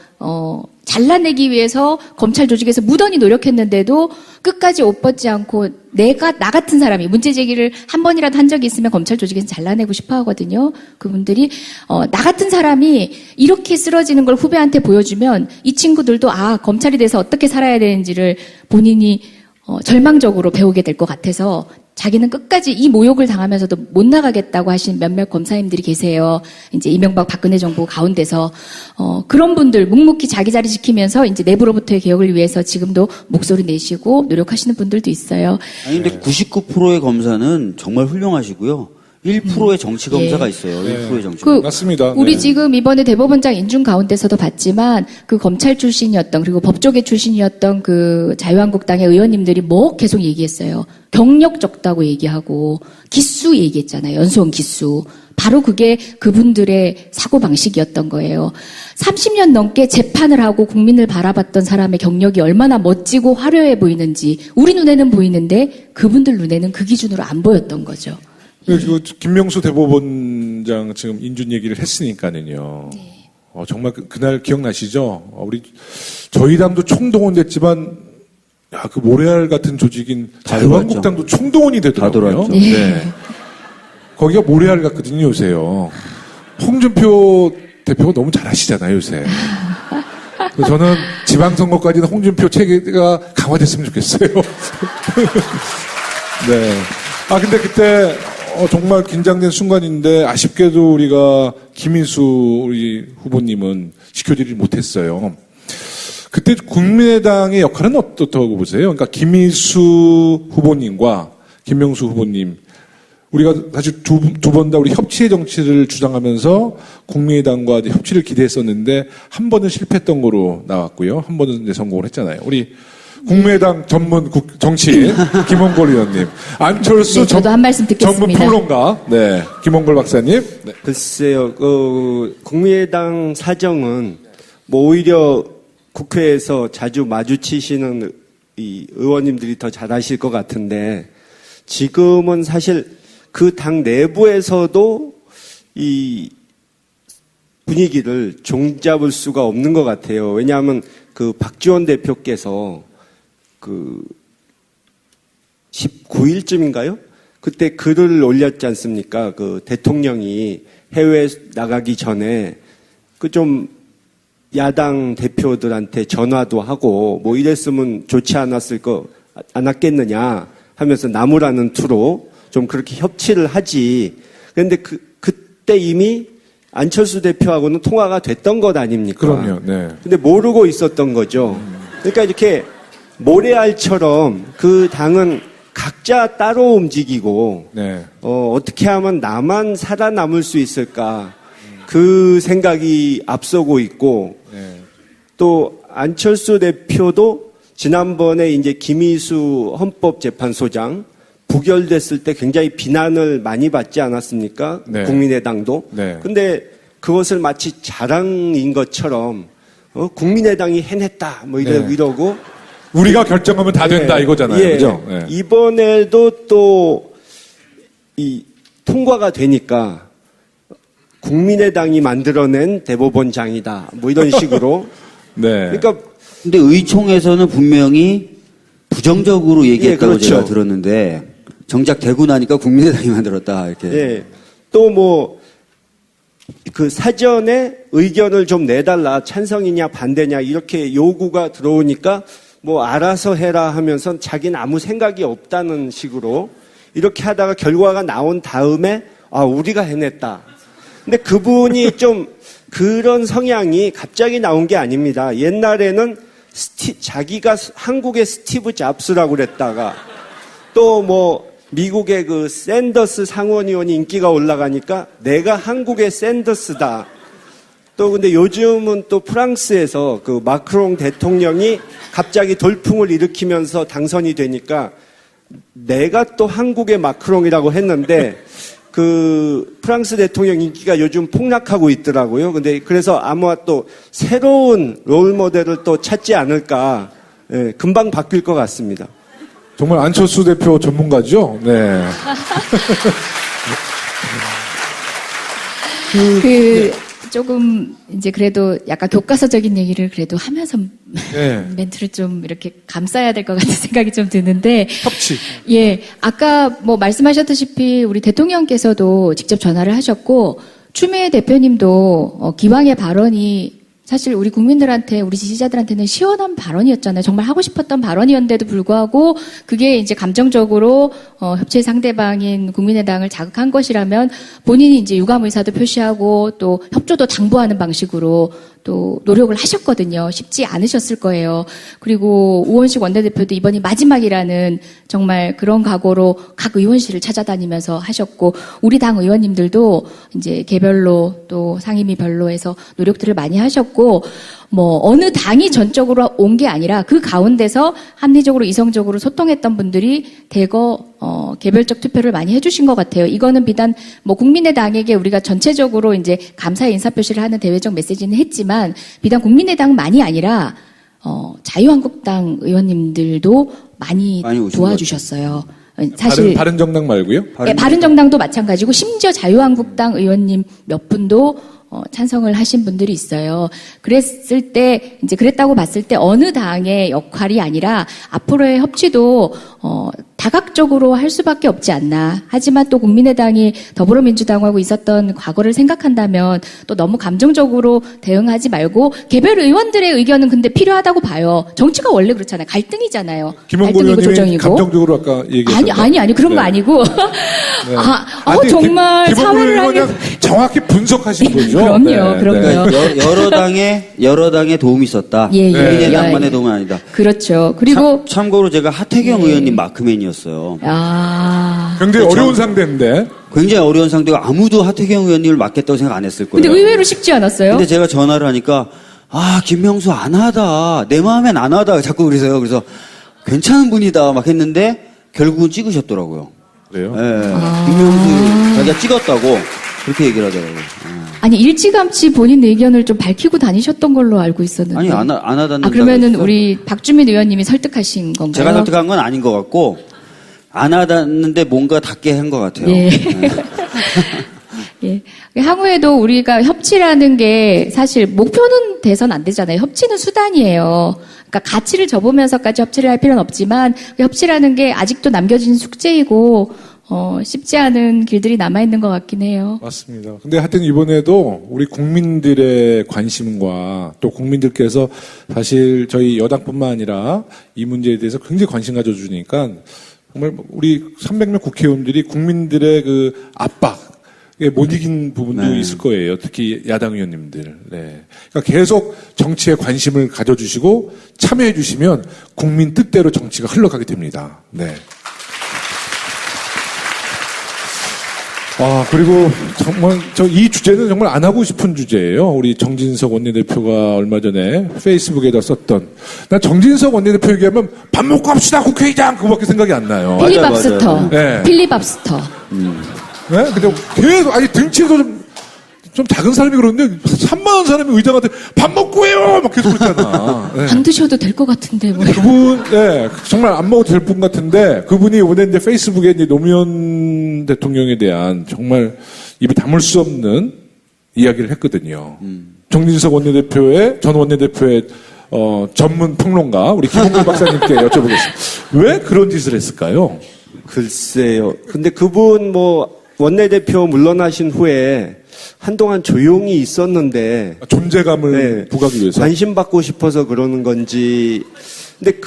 잘라내기 위해서 검찰 조직에서 무던히 노력했는데도 끝까지 옷 벗지 않고 나 같은 사람이 문제 제기를 한 번이라도 한 적이 있으면 검찰 조직에서 잘라내고 싶어 하거든요. 그분들이 나 같은 사람이 이렇게 쓰러지는 걸 후배한테 보여주면 이 친구들도 검찰이 돼서 어떻게 살아야 되는지를 본인이 절망적으로 배우게 될 것 같아서 자기는 끝까지 이 모욕을 당하면서도 못 나가겠다고 하신 몇몇 검사님들이 계세요. 이제 이명박 박근혜 정부 가운데서 그런 분들 묵묵히 자기 자리 지키면서 이제 내부로부터의 개혁을 위해서 지금도 목소리 내시고 노력하시는 분들도 있어요. 아니 근데 99%의 검사는 정말 훌륭하시고요. 1%의 정치 검사가 있어요. 1%의 정치 검사. 맞습니다. 우리 네. 지금 이번에 대법원장 인준 가운데서도 봤지만 그 검찰 출신이었던 그리고 법조계 출신이었던 그 자유한국당의 의원님들이 뭐 계속 얘기했어요. 경력 적다고 얘기하고 기수 얘기했잖아요. 연수원 기수. 바로 그게 그분들의 사고방식이었던 거예요. 30년 넘게 재판을 하고 국민을 바라봤던 사람의 경력이 얼마나 멋지고 화려해 보이는지 우리 눈에는 보이는데 그분들 눈에는 그 기준으로 안 보였던 거죠. 그리고 김명수 대법원장 지금 인준 얘기를 했으니까는요. 정말 그날 기억나시죠? 저희 당도 총동원됐지만 그 모래알 같은 조직인 자유한국당도 총동원이 되더라고요. 네. 거기가 모래알 같거든요, 요새요. 홍준표 대표가 너무 잘하시잖아요, 요새. 그래서 저는 지방선거까지는 홍준표 체계가 강화됐으면 좋겠어요. 네. 근데 그때 정말 긴장된 순간인데 아쉽게도 우리가 김인수 우리 후보님은 지켜드리지 못했어요. 그때 국민의당의 역할은 어떻다고 보세요? 그러니까 김인수 후보님과 김명수 후보님 우리가 사실 두 번 다 우리 협치의 정치를 주장하면서 국민의당과 협치를 기대했었는데 한 번은 실패했던 거로 나왔고요. 한 번은 이제 성공을 했잖아요. 우리 국민의당 전문 정치인 김홍걸 의원님, 안철수 저도 한 말씀 듣겠습니다. 전문 평론가, 네, 김홍걸 박사님. 네. 글쎄요, 국민의당 사정은 뭐 오히려 국회에서 자주 마주치시는 이 의원님들이 더 잘하실 것 같은데 지금은 사실 그 당 내부에서도 이 분위기를 종잡을 수가 없는 것 같아요. 왜냐하면 그 박지원 대표께서 19일쯤인가요? 그때 글을 올렸지 않습니까? 그 대통령이 해외 나가기 전에 그 좀 야당 대표들한테 전화도 하고 뭐 이랬으면 좋지 않았겠느냐 하면서 나무라는 투로 좀 그렇게 협치를 하지. 그런데 그때 이미 안철수 대표하고는 통화가 됐던 것 아닙니까? 그럼요, 네. 근데 모르고 있었던 거죠. 그러니까 이렇게 모래알처럼 그 당은 각자 따로 움직이고, 네. 어떻게 하면 나만 살아남을 수 있을까. 그 생각이 앞서고 있고, 네. 또 안철수 대표도 지난번에 이제 김희수 헌법재판소장 부결됐을 때 굉장히 비난을 많이 받지 않았습니까? 네. 국민의당도. 네. 근데 그것을 마치 자랑인 것처럼, 국민의당이 해냈다, 뭐 네. 이러고. 우리가 결정하면 다 된다 이거잖아요. 예. 그죠? 네. 이번에도 또 통과가 되니까 국민의당이 만들어낸 대법원장이다. 뭐 이런 식으로. 네. 그러니까 근데 의총에서는 분명히 부정적으로 얘기했다고 그렇죠. 제가 들었는데 정작 되고 나니까 국민의당이 만들었다 이렇게. 예. 또 뭐 그 사전에 의견을 좀 내달라, 찬성이냐 반대냐 이렇게 요구가 들어오니까 뭐 알아서 해라 하면서 자기는 아무 생각이 없다는 식으로 이렇게 하다가 결과가 나온 다음에 아 우리가 해냈다. 근데 그분이 좀 그런 성향이 갑자기 나온 게 아닙니다. 옛날에는 자기가 한국의 스티브 잡스라고 그랬다가 또 뭐 미국의 그 샌더스 상원의원이 인기가 올라가니까 내가 한국의 샌더스다. 또 근데 요즘은 또 프랑스에서 그 마크롱 대통령이 갑자기 돌풍을 일으키면서 당선이 되니까 내가 또 한국의 마크롱이라고 했는데 그 프랑스 대통령 인기가 요즘 폭락하고 있더라고요. 근데 그래서 아마 또 새로운 롤 모델을 또 찾지 않을까. 예, 금방 바뀔 것 같습니다. 정말 안철수 대표 전문가죠? 네. 조금 이제 그래도 약간 교과서적인 얘기를 그래도 하면서 네. 멘트를 좀 이렇게 감싸야 될 것 같은 생각이 좀 드는데. 협치. 예. 아까 뭐 말씀하셨다시피 우리 대통령께서도 직접 전화를 하셨고 추미애 대표님도 기왕의 발언이 사실 우리 국민들한테, 우리 지지자들한테는 시원한 발언이었잖아요. 정말 하고 싶었던 발언이었는데도 불구하고 그게 이제 감정적으로 협치의 상대방인 국민의당을 자극한 것이라면 본인이 이제 유감 의사도 표시하고 또 협조도 당부하는 방식으로 또 노력을 하셨거든요. 쉽지 않으셨을 거예요. 그리고 우원식 원내대표도 이번이 마지막이라는 정말 그런 각오로 각 의원실을 찾아다니면서 하셨고 우리 당 의원님들도 이제 개별로 또 상임위별로 해서 노력들을 많이 하셨고 뭐 어느 당이 전적으로 온 게 아니라 그 가운데서 합리적으로 이성적으로 소통했던 분들이 대거 개별적 투표를 많이 해주신 것 같아요. 이거는 비단 뭐 국민의당에게 우리가 전체적으로 이제 감사의 인사표시를 하는 대외적 메시지는 했지만 비단 국민의당만이 아니라 자유한국당 의원님들도 많이 도와주셨어요. 사실 바른정당 말고요? 바른정당도 마찬가지고 심지어 자유한국당 의원님 몇 분도 찬성을 하신 분들이 있어요. 그랬을 때, 이제 그랬다고 봤을 때 어느 당의 역할이 아니라 앞으로의 협치도, 다각적으로 할 수밖에 없지 않나. 하지만 또 국민의당이 더불어민주당하고 있었던 과거를 생각한다면 또 너무 감정적으로 대응하지 말고 개별 의원들의 의견은 근데 필요하다고 봐요. 정치가 원래 그렇잖아요. 갈등이잖아요. 김원곤 갈등이고 의원님이 조정이고. 감정적으로 아까 얘기했잖아요. 아니, 그런 거 아니고. 네. 아니, 정말 사회를 하기 하기. 정확히 분석하신 거죠. 그럼요. 그러니까 여러 당의 도움이 있었다. 예. 국민의당만의 도움은 아니다. 그렇죠. 그리고 참고로 제가 하태경 의원님 마크맨이었어요. 굉장히 어려운 상대인데. 굉장히 어려운 상대가 아무도 하태경 의원님을 맡겠다고 생각 안 했을 거예요. 근데 의외로 쉽지 않았어요. 근데 제가 전화를 하니까 김명수 안 하다. 내 마음엔 안 하다. 자꾸 그러세요. 그래서 괜찮은 분이다 막 했는데 결국은 찍으셨더라고요. 그래요? 예. 김명수 자기가 찍었다고 그렇게 얘기를 하더라고요. 아니 일찌감치 본인 의견을 좀 밝히고 다니셨던 걸로 알고 있었는데. 아니 안 하다는. 그러면은 우리 박주민 의원님이 설득하신 건가요? 제가 설득한 건 아닌 것 같고 안 하다는데 뭔가 닿게 한 것 같아요. 예. 네. 예. 향후에도 우리가 협치라는 게 사실 목표는 돼선 안 되잖아요. 협치는 수단이에요. 그러니까 가치를 접으면서까지 협치를 할 필요는 없지만 협치라는 게 아직도 남겨진 숙제이고 쉽지 않은 길들이 남아있는 것 같긴 해요. 맞습니다. 근데 하여튼 이번에도 우리 국민들의 관심과 또 국민들께서 사실 저희 여당뿐만 아니라 이 문제에 대해서 굉장히 관심 가져주니까 정말 우리 300명 국회의원들이 국민들의 그 압박에 못 이긴 부분도 있을 거예요. 특히 야당 의원님들. 네. 그러니까 계속 정치에 관심을 가져주시고 참여해 주시면 국민 뜻대로 정치가 흘러가게 됩니다. 네. 그리고 정말 이 주제는 정말 안 하고 싶은 주제예요. 우리 정진석 원내대표가 얼마 전에 페이스북에다 썼던. 난 정진석 원내대표 얘기하면 밥 먹고 합시다 국회의장 그거밖에 생각이 안 나요. 필리밥스터. 맞아요. 네. 필리밥스터. 네? 근데 계속 등치도 좀 작은 사람이 그러는데 3만 사람이 의장한테 밥 먹고 해요 막 계속 그러잖아. 네. 안 드셔도 될 것 같은데 뭐. 그분, 정말 안 먹어도 될 분 같은데, 그분이 이번에 이제 페이스북에 이제 노무현 대통령에 대한 정말 입에 담을 수 없는 이야기를 했거든요. 정진석 전 원내대표의 전문 평론가 우리 김홍걸 박사님께 여쭤보겠습니다. 왜 그런 짓을 했을까요? 글쎄요. 근데 그분 뭐 원내대표 물러나신 후에 한동안 조용히 있었는데 존재감을 부각하기 위해서. 관심 받고 싶어서 그러는 건지. 근데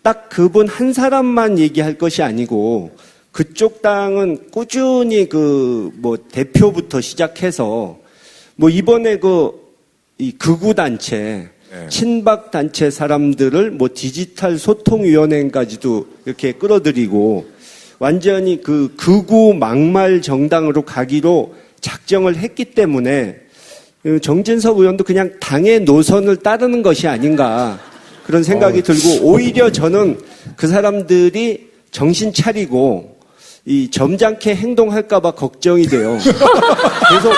딱 그분 한 사람만 얘기할 것이 아니고 그쪽 당은 꾸준히 뭐 대표부터 시작해서 뭐 이번에 이 극우단체, 친박단체 사람들을 뭐 디지털 소통위원회까지도 이렇게 끌어들이고 완전히 극우 막말 정당으로 가기로 작정을 했기 때문에 정진석 의원도 그냥 당의 노선을 따르는 것이 아닌가 그런 생각이 들고 오히려 저는 그 사람들이 정신 차리고 이 점잖게 행동할까봐 걱정이 돼요. 그래서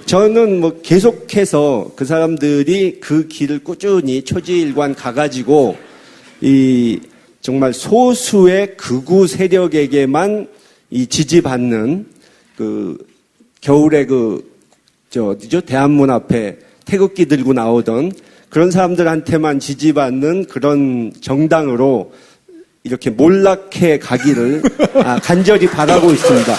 저는 뭐 계속해서 그 사람들이 그 길을 꾸준히 초지일관 가가지고 정말 소수의 극우 세력에게만 이 지지받는 겨울에 어디죠? 대한문 앞에 태극기 들고 나오던 그런 사람들한테만 지지받는 그런 정당으로 이렇게 몰락해 가기를 간절히 바라고 있습니다.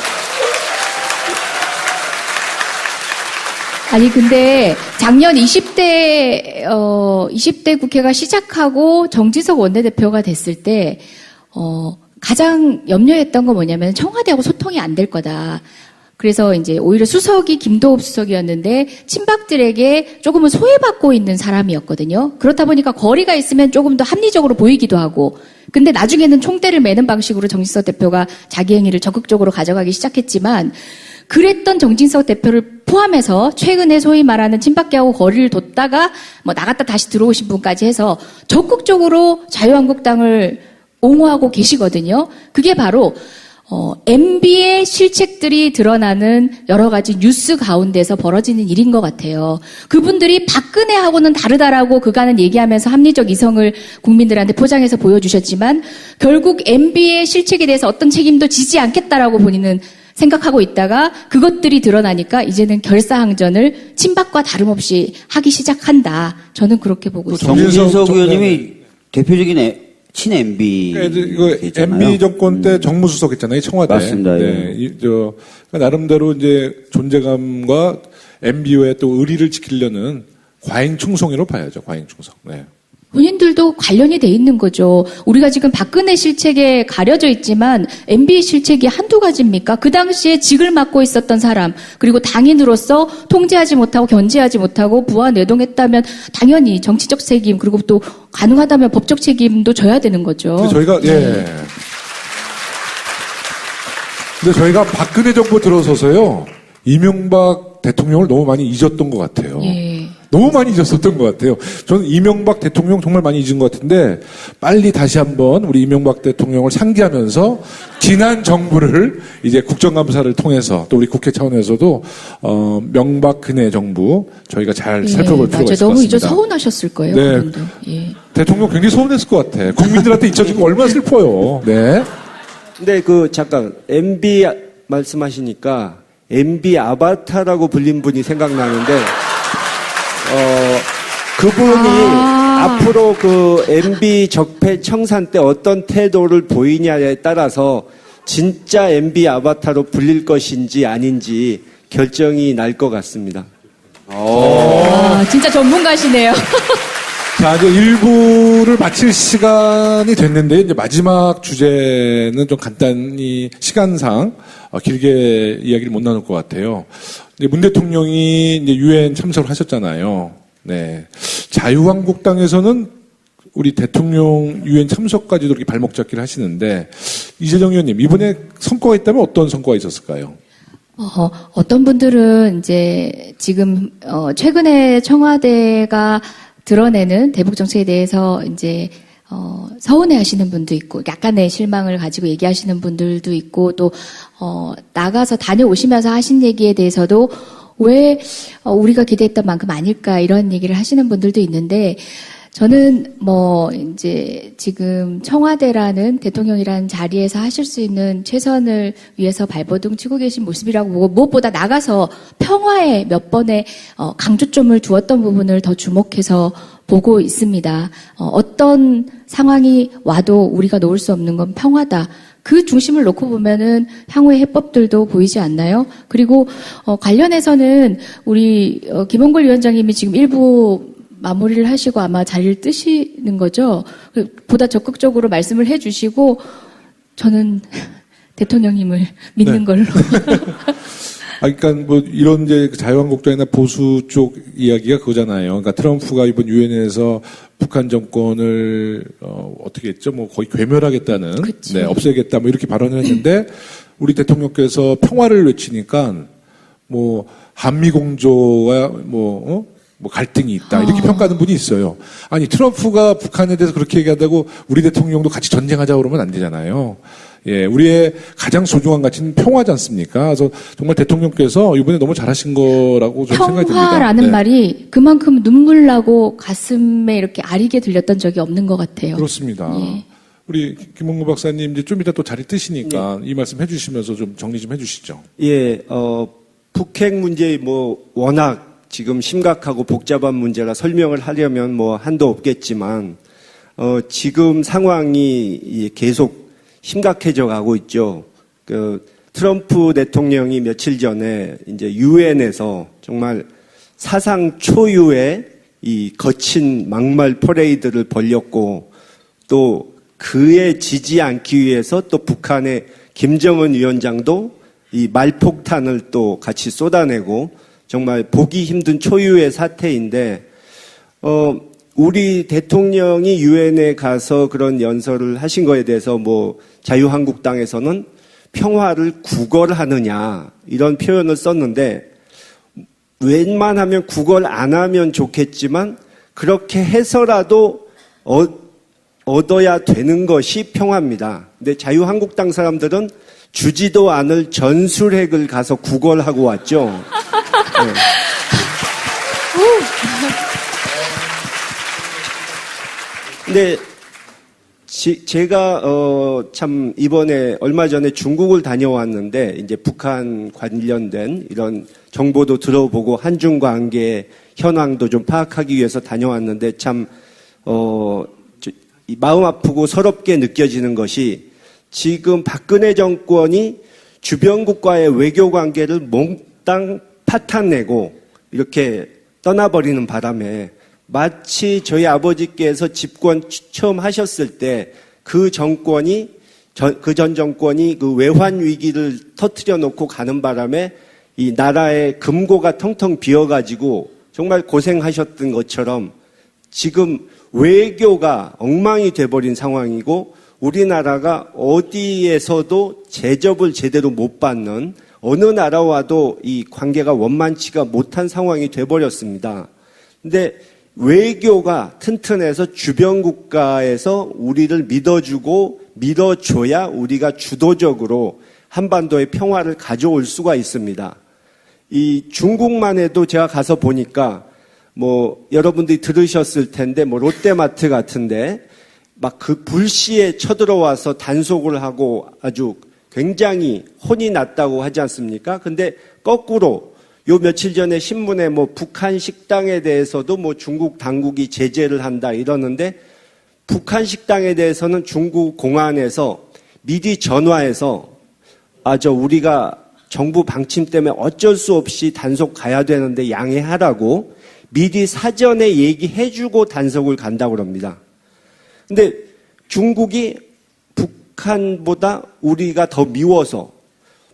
아니, 근데 작년 20대 국회가 시작하고 정진석 원내대표가 됐을 때, 가장 염려했던 건 뭐냐면 청와대하고 소통이 안 될 거다. 그래서 이제 오히려 수석이 김도읍 수석이었는데 친박들에게 조금은 소외받고 있는 사람이었거든요. 그렇다 보니까 거리가 있으면 조금 더 합리적으로 보이기도 하고. 근데 나중에는 총대를 매는 방식으로 정진석 대표가 자기 행위를 적극적으로 가져가기 시작했지만 그랬던 정진석 대표를 포함해서 최근에 소위 말하는 친박계하고 거리를 뒀다가 뭐 나갔다 다시 들어오신 분까지 해서 적극적으로 자유한국당을 옹호하고 계시거든요. 그게 바로 MB의 실책들이 드러나는 여러 가지 뉴스 가운데서 벌어지는 일인 것 같아요. 그분들이 박근혜하고는 다르다라고 그간은 얘기하면서 합리적 이성을 국민들한테 포장해서 보여주셨지만 결국 MB의 실책에 대해서 어떤 책임도 지지 않겠다라고 본인은 생각하고 있다가 그것들이 드러나니까 이제는 결사항전을 친박과 다름없이 하기 시작한다. 저는 그렇게 보고 있습니다. 정진석 의원님이 대표적인 친-MB. 이거 MB 정권 때 정무수석 했잖아요, 청와대. 맞습니다. 네. 그러니까 나름대로 이제 존재감과 MB와의 또 의리를 지키려는 과잉 충성이라고 봐야죠, 과잉 충성. 네. 본인들도 관련이 돼 있는 거죠. 우리가 지금 박근혜 실책에 가려져 있지만 MB의 실책이 한두 가지입니까? 그 당시에 직을 맡고 있었던 사람, 그리고 당인으로서 통제하지 못하고 견제하지 못하고 부하내동했다면 당연히 정치적 책임, 그리고 또 가능하다면 법적 책임도 져야 되는 거죠. 근데 저희가 근데 저희가 박근혜 정부 들어서서요, 이명박 대통령을 너무 많이 잊었던 것 같아요. 예. 너무 많이 잊었었던 것 같아요. 저는 이명박 대통령 정말 많이 잊은 것 같은데 빨리 다시 한번 우리 이명박 대통령을 상기하면서 지난 정부를 이제 국정감사를 통해서 또 우리 국회 차원에서도 명박근혜 정부 저희가 잘 살펴볼 필요가 있을 것 너무 같습니다. 이제 서운하셨을 거예요. 네. 그분도. 예. 대통령 굉장히 서운했을 것 같아. 국민들한테 잊혀진 거 얼마나 슬퍼요. 네. 근데 잠깐 MB 말씀하시니까 MB 아바타라고 불린 분이 생각나는데 그분이 앞으로 MB 적폐 청산 때 어떤 태도를 보이냐에 따라서 진짜 MB 아바타로 불릴 것인지 아닌지 결정이 날 것 같습니다. 진짜 전문가시네요. 자, 이제 1부를 마칠 시간이 됐는데, 이제 마지막 주제는 좀 간단히 시간상 길게 이야기를 못 나눌 것 같아요. 문 대통령이 이제 유엔 참석을 하셨잖아요. 네. 자유한국당에서는 우리 대통령 유엔 참석까지도 이렇게 발목 잡기를 하시는데, 이재정 의원님, 이번에 성과가 있다면 어떤 성과가 있었을까요? 어떤 분들은 이제 지금, 최근에 청와대가 드러내는 대북 정책에 대해서 이제 서운해 하시는 분도 있고 약간의 실망을 가지고 얘기하시는 분들도 있고 또 나가서 다녀오시면서 하신 얘기에 대해서도 왜 우리가 기대했던 만큼 아닐까 이런 얘기를 하시는 분들도 있는데 저는 이제 지금 청와대라는 대통령이라는 자리에서 하실 수 있는 최선을 위해서 발버둥 치고 계신 모습이라고 보고, 무엇보다 나가서 평화에 몇 번의 강조점을 두었던 부분을 더 주목해서 보고 있습니다. 어떤 상황이 와도 우리가 놓을 수 없는 건 평화다. 그 중심을 놓고 보면은 향후의 해법들도 보이지 않나요? 그리고 관련해서는 우리 김홍걸 위원장님이 지금 일부 마무리를 하시고 아마 자리를 뜨시는 거죠. 보다 적극적으로 말씀을 해주시고 저는 대통령님을 믿는 네. 걸로. 그러니까 뭐 이런 이제 자유한국당이나 보수 쪽 이야기가 그거잖아요. 그러니까 트럼프가 이번 유엔에서 북한 정권을 어떻게 했죠? 뭐 거의 괴멸하겠다는, 그쵸. 네, 없애겠다 뭐 이렇게 발언을 했는데 우리 대통령께서 평화를 외치니까 뭐 한미 공조와 뭐 갈등이 있다 이렇게 평가하는 분이 있어요. 아니 트럼프가 북한에 대해서 그렇게 얘기하다고 우리 대통령도 같이 전쟁하자 그러면 안 되잖아요. 예, 우리의 가장 소중한 가치는 평화지 않습니까? 그래서 정말 대통령께서 이번에 너무 잘하신 거라고 저는 생각이 듭니다. 평화라는 네. 말이 그만큼 눈물 나고 가슴에 이렇게 아리게 들렸던 적이 없는 것 같아요. 그렇습니다. 예. 우리 김홍구 박사님 이제 좀 이따 또 자리 뜨시니까 이 말씀 해주시면서 좀 정리 좀 해주시죠. 예, 북핵 문제 워낙 지금 심각하고 복잡한 문제라 설명을 하려면 한도 없겠지만, 지금 상황이 계속 심각해져 가고 있죠. 트럼프 대통령이 며칠 전에 이제 유엔에서 정말 사상 초유의 이 거친 막말 퍼레이드를 벌였고, 또 그에 지지 않기 위해서 또 북한의 김정은 위원장도 이 말폭탄을 또 같이 쏟아내고 정말 보기 힘든 초유의 사태인데, 우리 대통령이 유엔에 가서 그런 연설을 하신 거에 대해서 자유한국당에서는 평화를 구걸하느냐 이런 표현을 썼는데, 웬만하면 구걸 안 하면 좋겠지만 그렇게 해서라도 얻어야 되는 것이 평화입니다. 근데 자유한국당 사람들은 주지도 않을 전술핵을 가서 구걸하고 왔죠. 네. 근데 제가 참 이번에 얼마 전에 중국을 다녀왔는데 이제 북한 관련된 이런 정보도 들어보고 한중 관계 현황도 좀 파악하기 위해서 다녀왔는데 참 마음 아프고 서럽게 느껴지는 것이, 지금 박근혜 정권이 주변국과의 외교 관계를 몽땅 파탄내고 이렇게 떠나버리는 바람에 마치 저희 아버지께서 집권 처음 하셨을 때 그 정권이 그 전 정권이 그 외환 위기를 터뜨려 놓고 가는 바람에 이 나라의 금고가 텅텅 비어가지고 정말 고생하셨던 것처럼 지금 외교가 엉망이 돼버린 상황이고, 우리나라가 어디에서도 제접을 제대로 못 받는, 어느 나라와도 이 관계가 원만치가 못한 상황이 돼버렸습니다. 근데 외교가 튼튼해서 주변 국가에서 우리를 믿어주고 밀어줘야 우리가 주도적으로 한반도의 평화를 가져올 수가 있습니다. 이 중국만 해도 제가 가서 보니까 여러분들이 들으셨을 텐데 롯데마트 같은데 막 그 불시에 쳐들어와서 단속을 하고 아주 굉장히 혼이 났다고 하지 않습니까? 근데 거꾸로 요 며칠 전에 신문에 북한 식당에 대해서도 중국 당국이 제재를 한다 이러는데, 북한 식당에 대해서는 중국 공안에서 미리 전화해서 우리가 정부 방침 때문에 어쩔 수 없이 단속 가야 되는데 양해하라고 미리 사전에 얘기해주고 단속을 간다고 합니다. 근데 중국이 북한보다 우리가 더 미워서,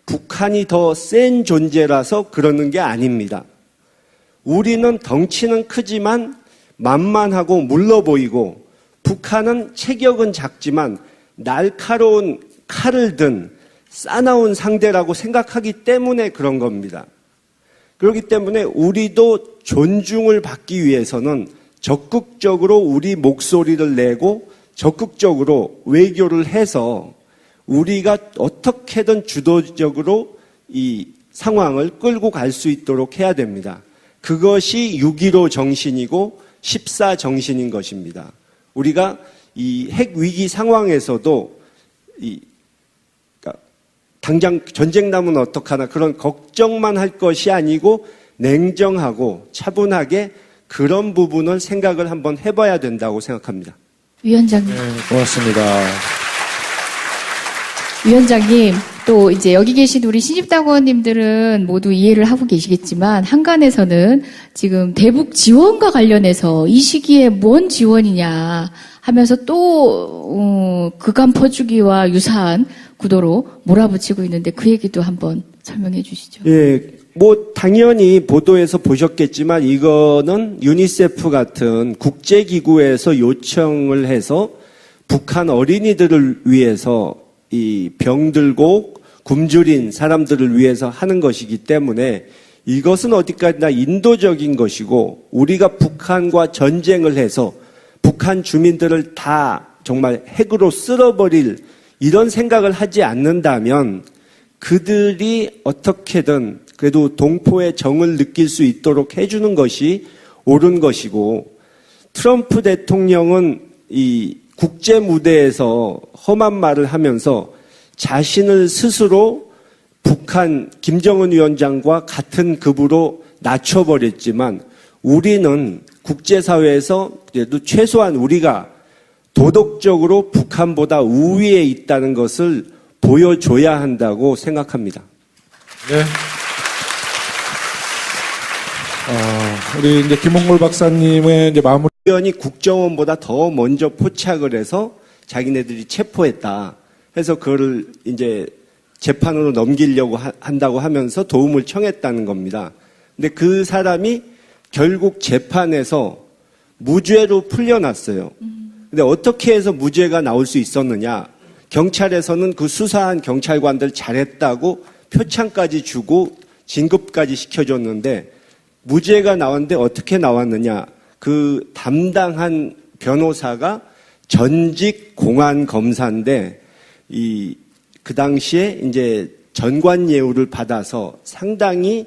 북한이 더 센 존재라서 그러는 게 아닙니다. 우리는 덩치는 크지만 만만하고 물러 보이고, 북한은 체격은 작지만 날카로운 칼을 든 싸나운 상대라고 생각하기 때문에 그런 겁니다. 그렇기 때문에 우리도 존중을 받기 위해서는 적극적으로 우리 목소리를 내고 적극적으로 외교를 해서 우리가 어떻게든 주도적으로 이 상황을 끌고 갈 수 있도록 해야 됩니다. 그것이 6.15 정신이고 14 정신인 것입니다. 우리가 이 핵 위기 상황에서도 그러니까 당장 전쟁 나면 어떡하나 그런 걱정만 할 것이 아니고 냉정하고 차분하게 그런 부분을 생각을 한번 해봐야 된다고 생각합니다. 위원장님. 네, 고맙습니다. 위원장님, 또 이제 여기 계신 우리 신입당원님들은 모두 이해를 하고 계시겠지만, 한간에서는 지금 대북 지원과 관련해서 이 시기에 뭔 지원이냐 하면서 또, 그간 퍼주기와 유사한 구도로 몰아붙이고 있는데 그 얘기도 한번 설명해 주시죠. 예, 뭐 당연히 보도에서 보셨겠지만 이거는 유니세프 같은 국제기구에서 요청을 해서 북한 어린이들을 위해서 이 병들고 굶주린 사람들을 위해서 하는 것이기 때문에 이것은 어디까지나 인도적인 것이고 우리가 북한과 전쟁을 해서 북한 주민들을 다 정말 핵으로 쓸어버릴 이런 생각을 하지 않는다면 그들이 어떻게든 그래도 동포의 정을 느낄 수 있도록 해주는 것이 옳은 것이고 트럼프 대통령은 이 국제 무대에서 험한 말을 하면서 자신을 스스로 북한 김정은 위원장과 같은 급으로 낮춰버렸지만 우리는 국제사회에서 그래도 최소한 우리가 도덕적으로 북한보다 우위에 있다는 것을 보여줘야 한다고 생각합니다. 네. 우리 이제 김홍걸 박사님의 이제 마무리. 의원이 국정원보다 더 먼저 포착을 해서 자기네들이 체포했다. 해서 그거를 이제 재판으로 넘기려고 한다고 하면서 도움을 청했다는 겁니다. 근데 그 사람이 결국 재판에서 무죄로 풀려났어요. 근데 어떻게 해서 무죄가 나올 수 있었느냐? 경찰에서는 그 수사한 경찰관들 잘했다고 표창까지 주고 진급까지 시켜줬는데 무죄가 나왔는데 어떻게 나왔느냐? 그 담당한 변호사가 전직 공안 검사인데 그 당시에 이제 전관예우를 받아서 상당히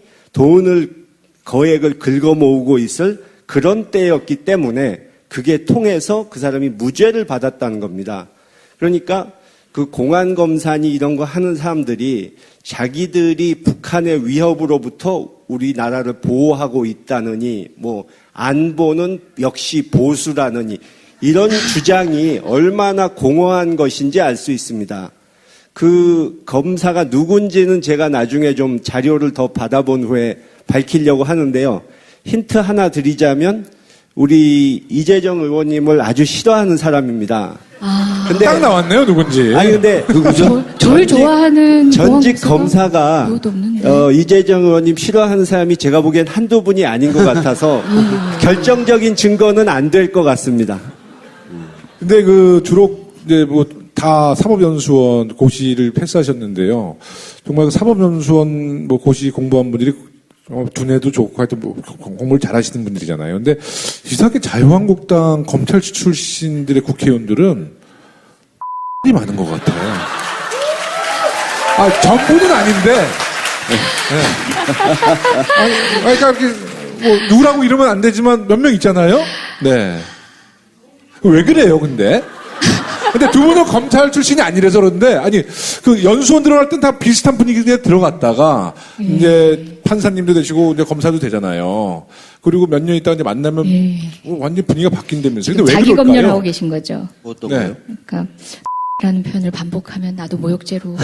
거액을 긁어 모으고 있을 그런 때였기 때문에 그게 통해서 그 사람이 무죄를 받았다는 겁니다. 그러니까 그 공안검사니 이런 거 하는 사람들이 자기들이 북한의 위협으로부터 우리나라를 보호하고 있다느니 뭐 안보는 역시 보수라느니 이런 주장이 얼마나 공허한 것인지 알 수 있습니다. 그 검사가 누군지는 제가 나중에 좀 자료를 더 받아본 후에 밝히려고 하는데요. 힌트 하나 드리자면 우리 이재정 의원님을 아주 싫어하는 사람입니다. 근데 딱 나왔네요, 누군지. 아니 근데 저를 좋아하는 전직 공항 검사가 이것도 없는데. 이재정 의원님 싫어하는 사람이 제가 보기엔 한두 분이 아닌 것 같아서 결정적인 증거는 안 될 것 같습니다. 근데 주로 이제 다 사법연수원 고시를 패스하셨는데요. 정말 그 사법연수원 고시 공부한 분들이 두뇌도 좋고 하여튼 공부를 잘하시는 분들이잖아요. 근데 이상하게 자유한국당 검찰 출신들의 국회의원들은 이 많은 것 같아요. 전부는 아닌데. 네. 그러니까 누구라고 이러면 안 되지만 몇 명 있잖아요. 네. 왜 그래요, 근데? 근데 두 분은 검찰 출신이 아니라서 그런데, 연수원 들어갈 땐 다 비슷한 분위기에 들어갔다가, 이제 판사님도 되시고, 이제 검사도 되잖아요. 그리고 몇 년 있다가 이제 만나면, 완전 분위기가 바뀐다면서요. 근데 왜 자기 그럴까요? 검열하고 계신 거죠. 어떤 네. 거요? 그러니까 라는 표현을 반복하면 나도 모욕죄로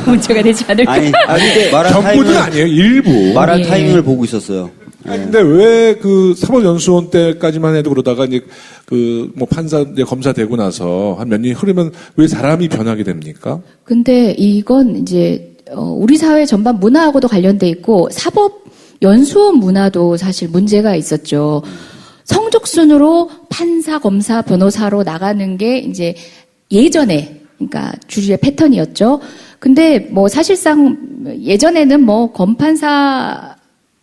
문제가 되지 않을까. 아니, 근데 전부는 아니에요, 일부. 말할 예. 타이밍을 보고 있었어요. 근데 왜 사법연수원 때까지만 해도 그러다가 이제 판사, 이제 검사 되고 나서 한 몇 년이 흐르면 왜 사람이 변하게 됩니까? 근데 이건 이제 우리 사회 전반 문화하고도 관련돼 있고 사법 연수원 문화도 사실 문제가 있었죠. 성적 순으로 판사, 검사, 변호사로 나가는 게 이제 예전에 그러니까 주류의 패턴이었죠. 근데 사실상 예전에는 검판사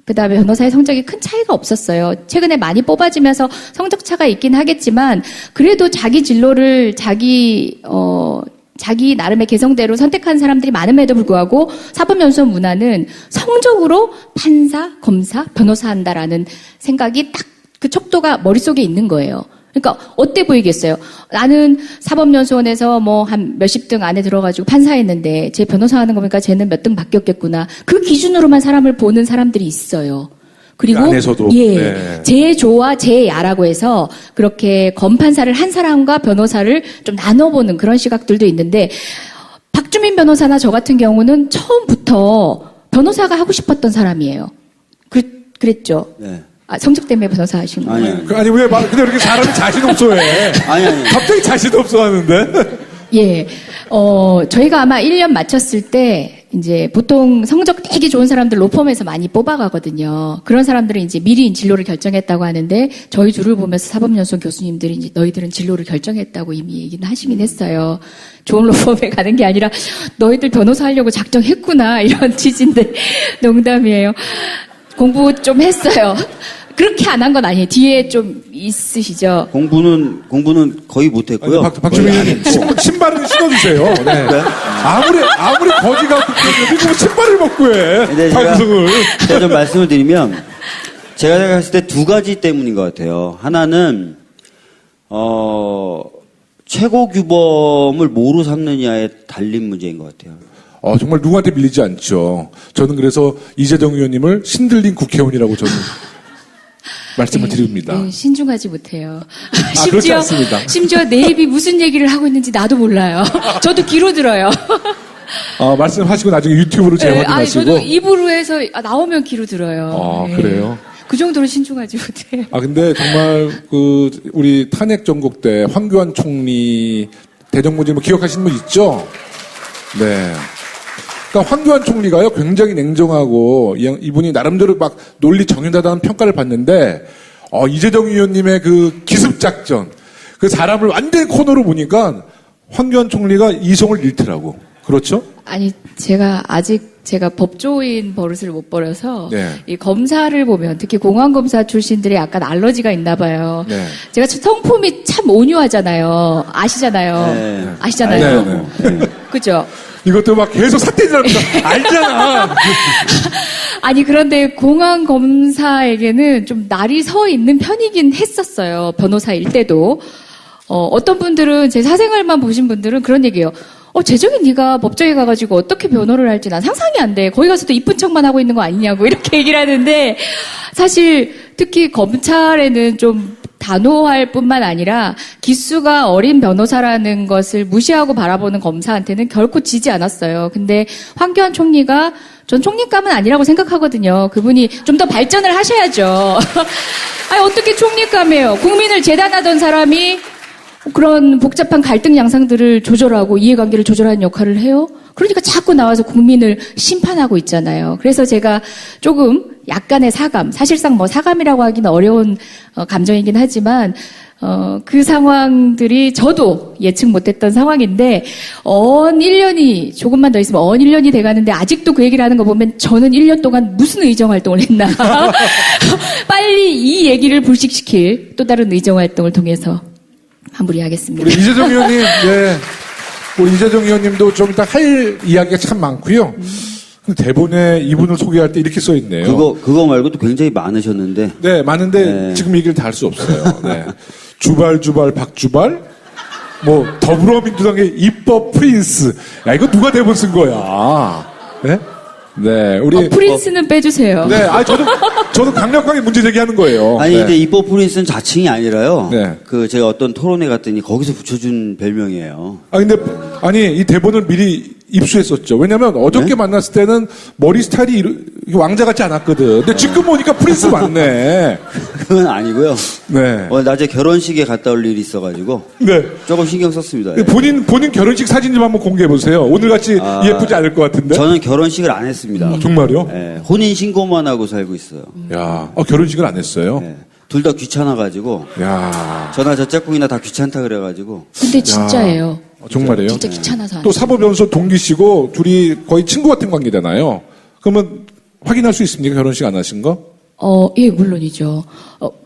그다음에 변호사의 성적이 큰 차이가 없었어요. 최근에 많이 뽑아지면서 성적 차가 있긴 하겠지만 그래도 자기 진로를 자기 자기 나름의 개성대로 선택한 사람들이 많음에도 불구하고 사법연수원 문화는 성적으로 판사, 검사, 변호사 한다라는 생각이 딱 그 척도가 머릿속에 있는 거예요. 그러니까 어때 보이겠어요? 나는 사법연수원에서 뭐 한 몇십 등 안에 들어가지고 판사했는데 제 변호사 하는 거 보니까 쟤는 몇 등 바뀌었겠구나. 그 기준으로만 사람을 보는 사람들이 있어요. 그리고 그 안에서도. 예, 네. 제조와 제야라고 해서 그렇게 검판사를 한 사람과 변호사를 좀 나눠보는 그런 시각들도 있는데 박주민 변호사나 저 같은 경우는 처음부터 변호사가 하고 싶었던 사람이에요. 그랬죠? 네. 아, 성적 때문에 변호사 하신 거예요? 아니. 아니 왜 근데 이렇게 사람이 자신 없어 해? 아니. 갑자기 자신 없어 하는데? 예. 저희가 아마 1년 마쳤을 때, 이제 보통 성적 되게 좋은 사람들 로펌에서 많이 뽑아가거든요. 그런 사람들은 이제 미리 진로를 결정했다고 하는데, 저희 둘을 보면서 사법연수원 교수님들이 이제 너희들은 진로를 결정했다고 이미 얘기는 하시긴 했어요. 좋은 로펌에 가는 게 아니라, 너희들 변호사 하려고 작정했구나, 이런 취지인데, 농담이에요. 공부 좀 했어요. 그렇게 안 한 건 아니에요. 뒤에 좀 있으시죠? 공부는 거의 못했고요. 박주민님 신발을 신어주세요. 네. 아무리 거지 갖고 그러는데 신발을 벗고 해. 근데 방송을. 제가 좀 말씀을 드리면 제가 생각했을 때 두 가지 때문인 것 같아요. 하나는 최고 규범을 뭐로 삼느냐에 달린 문제인 것 같아요. 정말 누구한테 밀리지 않죠. 저는 그래서 이재정 의원님을 신들린 국회의원이라고 저는 말씀을 드립니다. 네, 신중하지 못해요. 그렇지 않습니다. 심지어 내 입이 무슨 얘기를 하고 있는지 나도 몰라요. 저도 귀로 들어요. 말씀하시고 나중에 유튜브로 네, 재확인하시고. 저도 입으로 해서 나오면 귀로 들어요. 네. 그래요? 그 정도로 신중하지 못해요. 근데 정말 우리 탄핵 전국 때 황교안 총리 대정부질 기억하시는 분 있죠? 네. 그러니까 황교안 총리가요 굉장히 냉정하고 이분이 나름대로 막 논리 정연하다는 평가를 받는데 이재정 의원님의 그 기습 작전 그 사람을 완전히 코너로 보니까 황교안 총리가 이성을 잃더라고. 그렇죠? 아니 제가 법조인 버릇을 못 버려서 네. 이 검사를 보면 특히 공안검사 출신들이 약간 알러지가 있나 봐요. 네. 제가 성품이 참 온유하잖아요. 아시잖아요. 네. 아시잖아요. 네. 그죠? 이것도 막 계속 삿대질합니다. 알잖아. 아니 그런데 공안검사에게는 좀 날이 서 있는 편이긴 했었어요. 변호사일 때도. 어떤 분들은 제 사생활만 보신 분들은 그런 얘기예요. 재정이 네가 법정에 가가지고 어떻게 변호를 할지 난 상상이 안 돼. 거기 가서도 이쁜 척만 하고 있는 거 아니냐고 이렇게 얘기를 하는데 사실 특히 검찰에는 좀 단호할 뿐만 아니라 기수가 어린 변호사라는 것을 무시하고 바라보는 검사한테는 결코 지지 않았어요. 근데 황교안 총리가 전 총리감은 아니라고 생각하거든요. 그분이 좀 더 발전을 하셔야죠. 아니 어떻게 총리감이에요. 국민을 재단하던 사람이 그런 복잡한 갈등 양상들을 조절하고 이해관계를 조절하는 역할을 해요? 그러니까 자꾸 나와서 국민을 심판하고 있잖아요. 그래서 제가 조금 약간의 사감, 사실상 뭐 사감이라고 하기는 어려운 감정이긴 하지만 그 상황들이 저도 예측 못했던 상황인데 1년이 조금만 더 있으면 1년이 돼가는데 아직도 그 얘기를 하는 거 보면 저는 1년 동안 무슨 의정활동을 했나 빨리 이 얘기를 불식시킬 또 다른 의정활동을 통해서 마무리하겠습니다. 우리 이재정 의원님, 네. 우리 이재정 의원님도 좀 이따 할 이야기가 참 많고요. 근데 대본에 이분을 소개할 때 이렇게 써 있네요. 그거 말고도 굉장히 많으셨는데. 네, 많은데 네. 지금 얘기를 다 할 수 없어요. 네. 주발 박주발, 뭐 더불어민주당의 입법 프린스. 야 이거 누가 대본 쓴 거야? 네, 네, 우리 프린스는 빼주세요. 네, 저도 강력하게 문제 제기하는 거예요. 아니 네. 근데 입법 프린스는 자칭이 아니라요. 네. 제가 어떤 토론회 갔더니 거기서 붙여준 별명이에요. 근데 이 대본을 미리 입수했었죠. 왜냐면 어저께 네? 만났을 때는 머리 스타일이 이렇게 왕자 같지 않았거든. 근데 지금 보니까 프린스 맞네. 그건 아니고요. 네. 낮에 결혼식에 갔다 올 일이 있어가지고 네. 조금 신경 썼습니다. 예. 본인 결혼식 사진 좀 한번 공개해 보세요. 오늘같이 예쁘지 않을 것 같은데. 저는 결혼식을 안 했습니다. 정말요? 예, 혼인 신고만 하고 살고 있어요. 야, 결혼식을 안 했어요. 예, 둘 다 귀찮아가지고 야, 저나 저 짝꿍이나 다 귀찮다 그래가지고 근데 진짜예요. 정말이에요? 진짜 귀찮아서. 또 사법연수 동기시고 둘이 거의 친구 같은 관계잖아요. 그러면 확인할 수 있습니까? 결혼식 안 하신 거? 예, 물론이죠.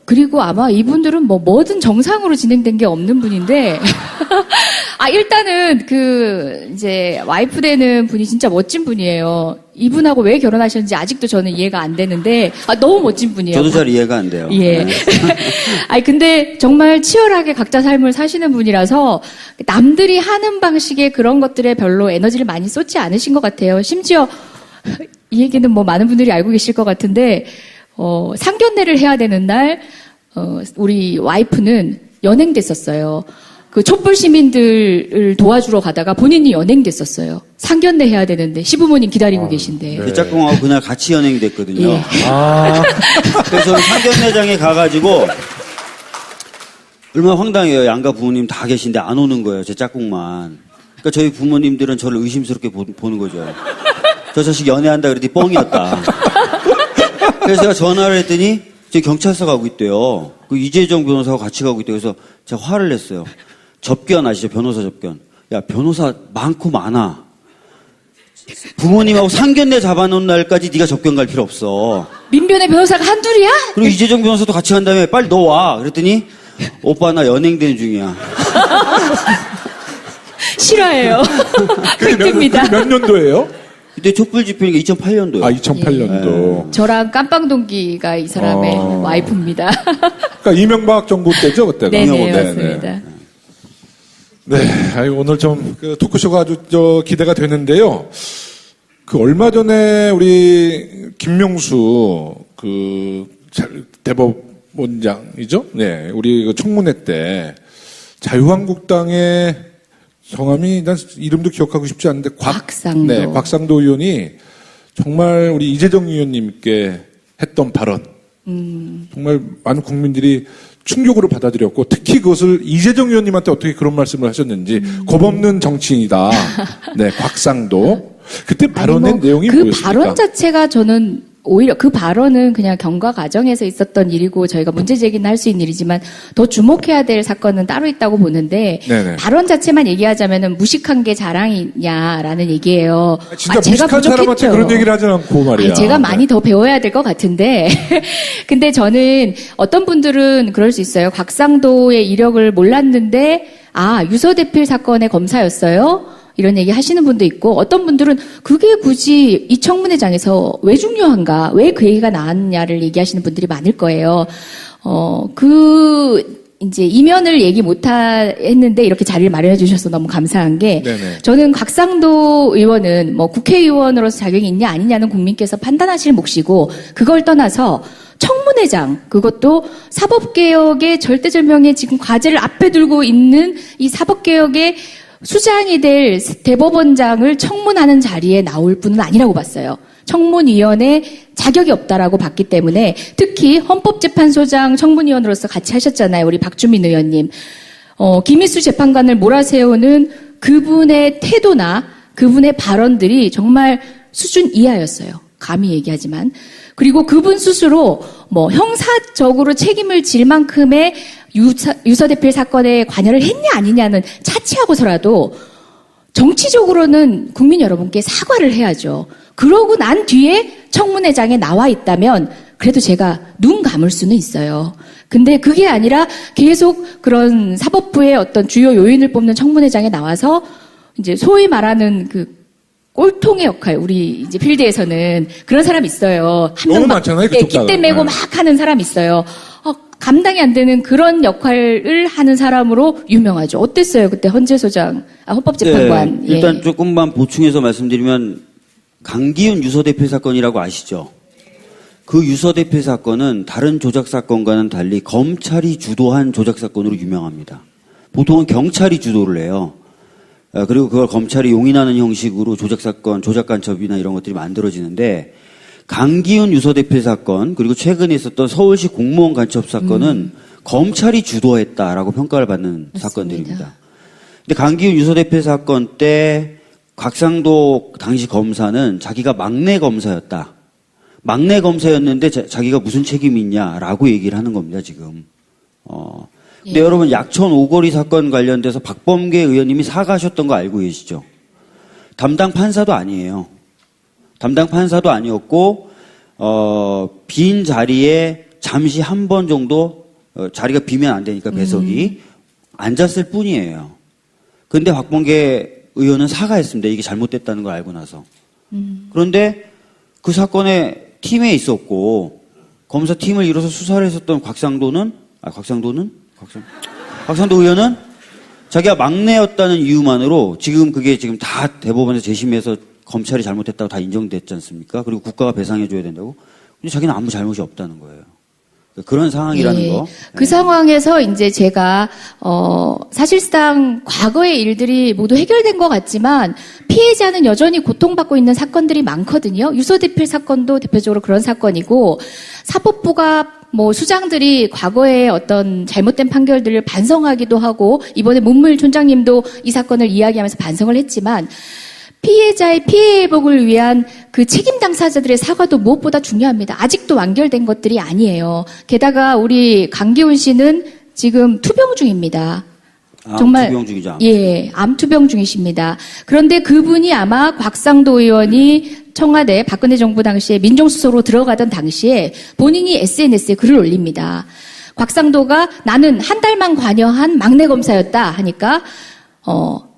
그리고 아마 이분들은 뭐든 정상으로 진행된 게 없는 분인데, 일단은 이제 와이프 되는 분이 진짜 멋진 분이에요. 이분하고 왜 결혼하셨는지 아직도 저는 이해가 안 되는데, 너무 멋진 분이에요. 저도 잘 이해가 안 돼요. 예. 네. 근데 정말 치열하게 각자 삶을 사시는 분이라서 남들이 하는 방식의 그런 것들에 별로 에너지를 많이 쏟지 않으신 것 같아요. 심지어 이 얘기는 뭐 많은 분들이 알고 계실 것 같은데, 상견례를 해야 되는 날, 우리 와이프는 연행됐었어요. 그 촛불 시민들을 도와주러 가다가 본인이 연행됐었어요. 상견례 해야 되는데 시부모님 기다리고 계신데. 그 짝꿍하고 그날 같이 연행이 됐거든요. 예. 그래서 상견례장에 가가지고 얼마나 황당해요. 양가 부모님 다 계신데 안 오는 거예요. 제 짝꿍만. 그러니까 저희 부모님들은 저를 의심스럽게 보는 거죠. 저 자식 연애한다 그랬더니 뻥이었다. 그래서 제가 전화를 했더니 지금 경찰서 가고 있대요. 그 이재정 변호사하고 같이 가고 있대요. 그래서 제가 화를 냈어요. 접견 아시죠? 변호사 접견. 야, 변호사 많고 많아. 부모님하고 상견례 잡아놓은 날까지 네가 접견 갈 필요 없어. 민변의 변호사가 한둘이야? 그리고 이재정 변호사도 같이 간 다음에 빨리 너 와. 그랬더니 오빠 나 연행되는 중이야. 싫어해요. 획득입니다. 몇 년도예요? 그때 촛불 집회니까 2008년도요. 2008년도. 저랑 깜빵동기가 이 사람의 와이프입니다. 그러니까 이명박 정부 때죠, 그때가. 네네, 맞습니다. 네, 오늘 좀 토크쇼가 아주 기대가 되는데요. 얼마 전에 우리 김명수 대법원장이죠? 네, 우리 청문회 때 자유한국당의 성함이 난 이름도 기억하고 싶지 않은데 곽상도. 네, 곽상도 의원이 정말 우리 이재정 의원님께 했던 발언 정말 많은 국민들이 충격으로 받아들였고 특히 그것을 이재정 의원님한테 어떻게 그런 말씀을 하셨는지 겁없는 정치인이다. 네, 곽상도 그때 발언의 내용이 그 뭐였습니까? 발언 자체가 저는 오히려 그 발언은 그냥 경과 과정에서 있었던 일이고 저희가 문제 제기는 할 수 있는 일이지만 더 주목해야 될 사건은 따로 있다고 보는데 네네. 발언 자체만 얘기하자면은 무식한 게 자랑이냐라는 얘기예요. 진짜 제가 무식한 사람한테 부족했죠. 그런 얘기를 하지 않고 말이야. 제가 많이 네. 더 배워야 될 것 같은데. 근데 저는 어떤 분들은 그럴 수 있어요. 곽상도의 이력을 몰랐는데, 유서대필 사건의 검사였어요? 이런 얘기 하시는 분도 있고, 어떤 분들은 그게 굳이 이 청문회장에서 왜 중요한가, 왜 그 얘기가 나왔냐를 얘기하시는 분들이 많을 거예요. 이제 이면을 얘기 했는데 이렇게 자리를 마련해 주셔서 너무 감사한 게 네네. 저는 곽상도 의원은 국회의원으로서 자격이 있냐 아니냐는 국민께서 판단하실 몫이고 그걸 떠나서 청문회장 그것도 사법개혁의 절대절명의 지금 과제를 앞에 두고 있는 이 사법개혁의 수장이 될 대법원장을 청문하는 자리에 나올 분은 아니라고 봤어요. 청문위원회 자격이 없다라고 봤기 때문에 특히 헌법재판소장 청문위원으로서 같이 하셨잖아요. 우리 박주민 의원님. 김희수 재판관을 몰아세우는 그분의 태도나 그분의 발언들이 정말 수준 이하였어요. 감히 얘기하지만. 그리고 그분 스스로 형사적으로 책임을 질 만큼의 유서대필 사건에 관여를 했냐 아니냐는 차치하고서라도 정치적으로는 국민 여러분께 사과를 해야죠. 그러고 난 뒤에 청문회장에 나와 있다면 그래도 제가 눈 감을 수는 있어요. 근데 그게 아니라 계속 그런 사법부의 어떤 주요 요인을 뽑는 청문회장에 나와서 이제 소위 말하는 꼴통의 역할, 우리 이제 필드에서는 그런 사람 있어요. 한 너무 명 많잖아요, 그쪽 깃대 다가. 메고 네. 막 하는 사람 있어요. 감당이 안 되는 그런 역할을 하는 사람으로 유명하죠. 어땠어요? 그때 헌법재판관. 네, 일단 조금만 보충해서 말씀드리면 강기훈 유서대필 사건이라고 아시죠? 그 유서대필 사건은 다른 조작 사건과는 달리 검찰이 주도한 조작 사건으로 유명합니다. 보통은 경찰이 주도를 해요. 그리고 그걸 검찰이 용인하는 형식으로 조작 사건, 조작 간첩이나 이런 것들이 만들어지는데 강기훈 유서대필 사건 그리고 최근에 있었던 서울시 공무원 간첩 사건은 검찰이 주도했다라고 평가를 받는 맞습니다. 사건들입니다. 근데 강기훈 유서대필 사건 때 곽상도 당시 검사는 자기가 막내 검사였다. 막내 검사였는데 자기가 무슨 책임이 있냐라고 얘기를 하는 겁니다, 지금. 근데 여러분 약천 오거리 사건 관련돼서 박범계 의원님이 사과하셨던 거 알고 계시죠? 담당 판사도 아니에요. 담당 판사도 아니었고 빈 자리에 잠시 한 번 정도 자리가 비면 안 되니까 배석이 앉았을 뿐이에요. 근데 박범계 의원은 사과했습니다. 이게 잘못됐다는 걸 알고 나서. 그런데 그 사건에 팀에 있었고 검사팀을 이뤄서 수사를 했었던 곽상도 의원은 자기가 막내였다는 이유만으로 지금 그게 지금 다 대법원에서 재심해서 검찰이 잘못했다고 다 인정됐지 않습니까? 그리고 국가가 배상해줘야 된다고. 근데 자기는 아무 잘못이 없다는 거예요. 그런 상황이라는 예. 거. 그 상황에서 이제 제가 사실상 과거의 일들이 모두 해결된 것 같지만 피해자는 여전히 고통받고 있는 사건들이 많거든요. 유서대필 사건도 대표적으로 그런 사건이고 사법부가 뭐 수장들이 과거의 어떤 잘못된 판결들을 반성하기도 하고 이번에 문무일 촌장님도 이 사건을 이야기하면서 반성을 했지만 피해자의 피해 회복을 위한 그 책임 당사자들의 사과도 무엇보다 중요합니다. 아직도 완결된 것들이 아니에요. 게다가 우리 강기훈 씨는 지금 투병 중입니다. 정말 투병 중이죠. 예, 암 투병 중이십니다. 그런데 그분이 아마 곽상도 의원이 청와대 박근혜 정부 당시에 민정수석으로 들어가던 당시에 본인이 SNS에 글을 올립니다. 곽상도가 나는 한 달만 관여한 막내 검사였다 하니까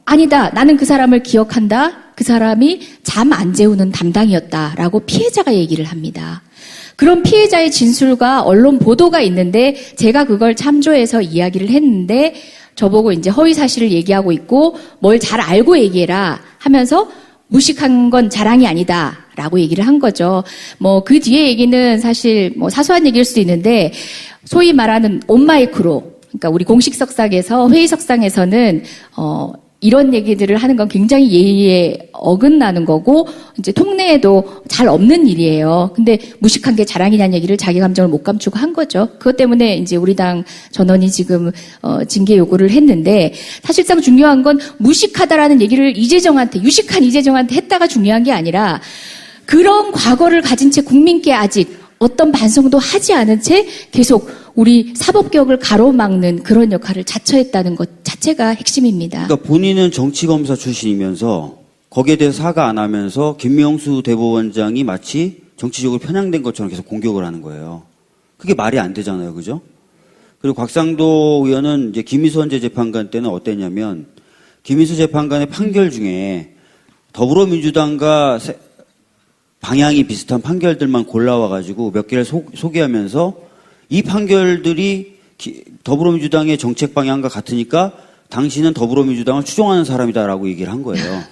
아니다. 나는 그 사람을 기억한다. 그 사람이 잠 안 재우는 담당이었다라고 피해자가 얘기를 합니다. 그런 피해자의 진술과 언론 보도가 있는데 제가 그걸 참조해서 이야기를 했는데 저보고 이제 허위 사실을 얘기하고 있고 뭘 잘 알고 얘기해라 하면서 무식한 건 자랑이 아니다라고 얘기를 한 거죠. 뭐 그 뒤에 얘기는 사실 뭐 사소한 얘기일 수도 있는데 소위 말하는 온마이크로 그러니까 우리 공식 석상에서 회의 석상에서는 이런 얘기들을 하는 건 굉장히 예의에 어긋나는 거고 이제 통내에도 잘 없는 일이에요. 근데 무식한 게 자랑이냐는 얘기를 자기 감정을 못 감추고 한 거죠. 그것 때문에 이제 우리 당 전원이 지금 징계 요구를 했는데 사실상 중요한 건 무식하다라는 얘기를 유식한 이재정한테 했다가 중요한 게 아니라 그런 과거를 가진 채 국민께 아직 어떤 반성도 하지 않은 채 계속 우리 사법개혁을 가로막는 그런 역할을 자처했다는 것 자체가 핵심입니다. 그러니까 본인은 정치검사 출신이면서 거기에 대해서 사과 안 하면서 김명수 대법원장이 마치 정치적으로 편향된 것처럼 계속 공격을 하는 거예요. 그게 말이 안 되잖아요. 그죠? 그리고 곽상도 의원은 이제 김희수 헌재 재판관 때는 어땠냐면 김희수 재판관의 판결 중에 더불어민주당과 방향이 비슷한 판결들만 골라와가지고 몇 개를 소개하면서 이 판결들이 더불어민주당의 정책 방향과 같으니까 당신은 더불어민주당을 추종하는 사람이다라고 얘기를 한 거예요.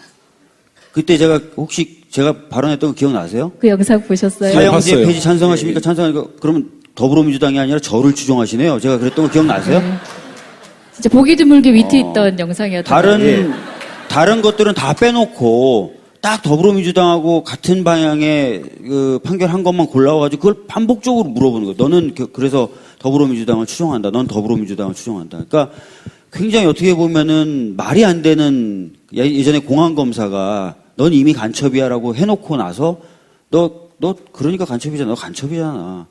그때 제가 발언했던 거 기억나세요? 그 영상 보셨어요? 사형제 봤어요. 폐지 찬성하십니까? 찬성하니까 그러면 더불어민주당이 아니라 저를 추종하시네요. 제가 그랬던 거 기억나세요? 진짜 보기 드물게 위트 있던 영상이었던 다른 것들은 다 빼놓고 딱 더불어민주당하고 같은 방향의 그 판결한 것만 골라와가지고 그걸 반복적으로 물어보는 거예요. 너는 그래서 더불어민주당을 추종한다. 넌 더불어민주당을 추종한다. 그러니까 굉장히 어떻게 보면은 말이 안 되는 예전에 공안검사가 넌 이미 간첩이야라고 해놓고 나서 너 그러니까 간첩이잖아. 너 간첩이잖아.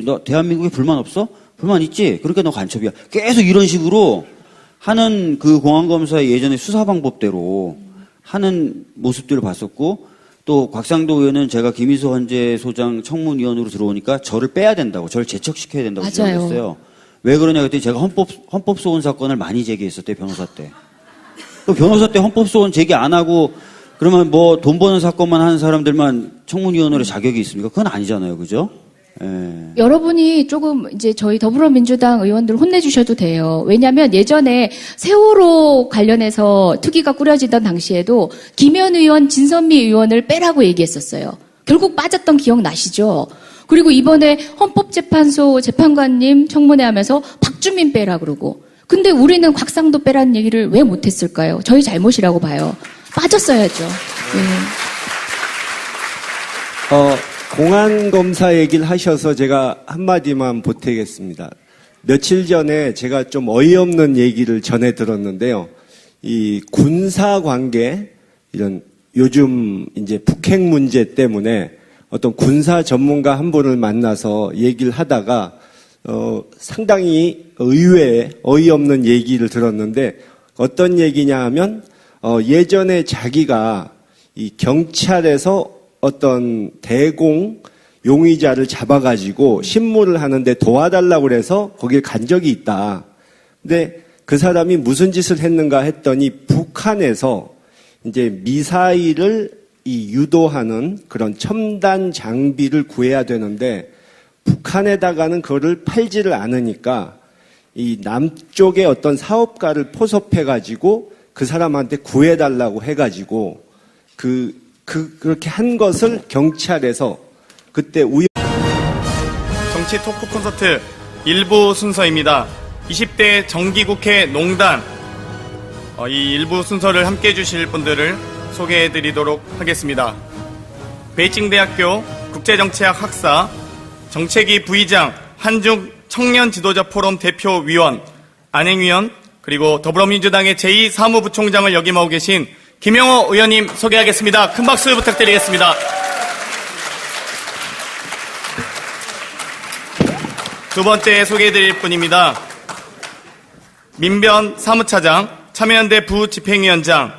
너 대한민국에 불만 없어? 불만 있지? 그러니까 너 간첩이야. 계속 이런 식으로 하는 그 공안검사의 예전의 수사 방법대로 하는 모습들을 봤었고 또 곽상도 의원은 제가 김희수 헌재 소장 청문위원으로 들어오니까 저를 빼야 된다고 저를 제척시켜야 된다고 맞아요. 주장했어요. 왜 그러냐 그랬더니 제가 헌법 소원 사건을 많이 제기했었대요. 변호사 때. 그 변호사 때 헌법 소원 제기 안 하고 그러면 뭐 돈 버는 사건만 하는 사람들만 청문위원으로 자격이 있습니까? 그건 아니잖아요. 그죠? 예. 여러분이 조금 이제 저희 더불어민주당 의원들 혼내주셔도 돼요. 왜냐하면 예전에 세월호 관련해서 특위가 꾸려지던 당시에도 김현 의원, 진선미 의원을 빼라고 얘기했었어요. 결국 빠졌던 기억 나시죠? 그리고 이번에 헌법재판소 재판관님 청문회 하면서 박주민 빼라 그러고. 근데 우리는 곽상도 빼라는 얘기를 왜 못했을까요? 저희 잘못이라고 봐요. 빠졌어야죠. 공안검사 얘기를 하셔서 제가 한마디만 보태겠습니다. 며칠 전에 제가 좀 어이없는 얘기를 전해 들었는데요. 이 군사 관계, 이런 요즘 이제 북핵 문제 때문에 어떤 군사 전문가 한 분을 만나서 얘기를 하다가, 상당히 의외의 어이없는 얘기를 들었는데 어떤 얘기냐 하면, 예전에 자기가 이 경찰에서 어떤 대공 용의자를 잡아가지고 신문을 하는데 도와달라고 그래서 거길 간 적이 있다. 근데 그 사람이 무슨 짓을 했는가 했더니 북한에서 이제 미사일을 유도하는 그런 첨단 장비를 구해야 되는데 북한에다가는 그거를 팔지를 않으니까 이 남쪽의 어떤 사업가를 포섭해가지고 그 사람한테 구해달라고 해가지고 그렇게 한 것을 경찰에서 그때 정치 토크 콘서트 1부 순서입니다. 20대 정기국회 농단 이 일부 순서를 함께 해주실 분들을 소개해드리도록 하겠습니다. 베이징대학교 국제정치학 학사 정책위 부의장 한중 청년 지도자 포럼 대표위원 안행위원 그리고 더불어민주당의 제2사무부총장을 역임하고 계신 김영호 의원님 소개하겠습니다. 큰 박수 부탁드리겠습니다. 두 번째 소개해드릴 분입니다. 민변 사무차장, 참여연대 부집행위원장,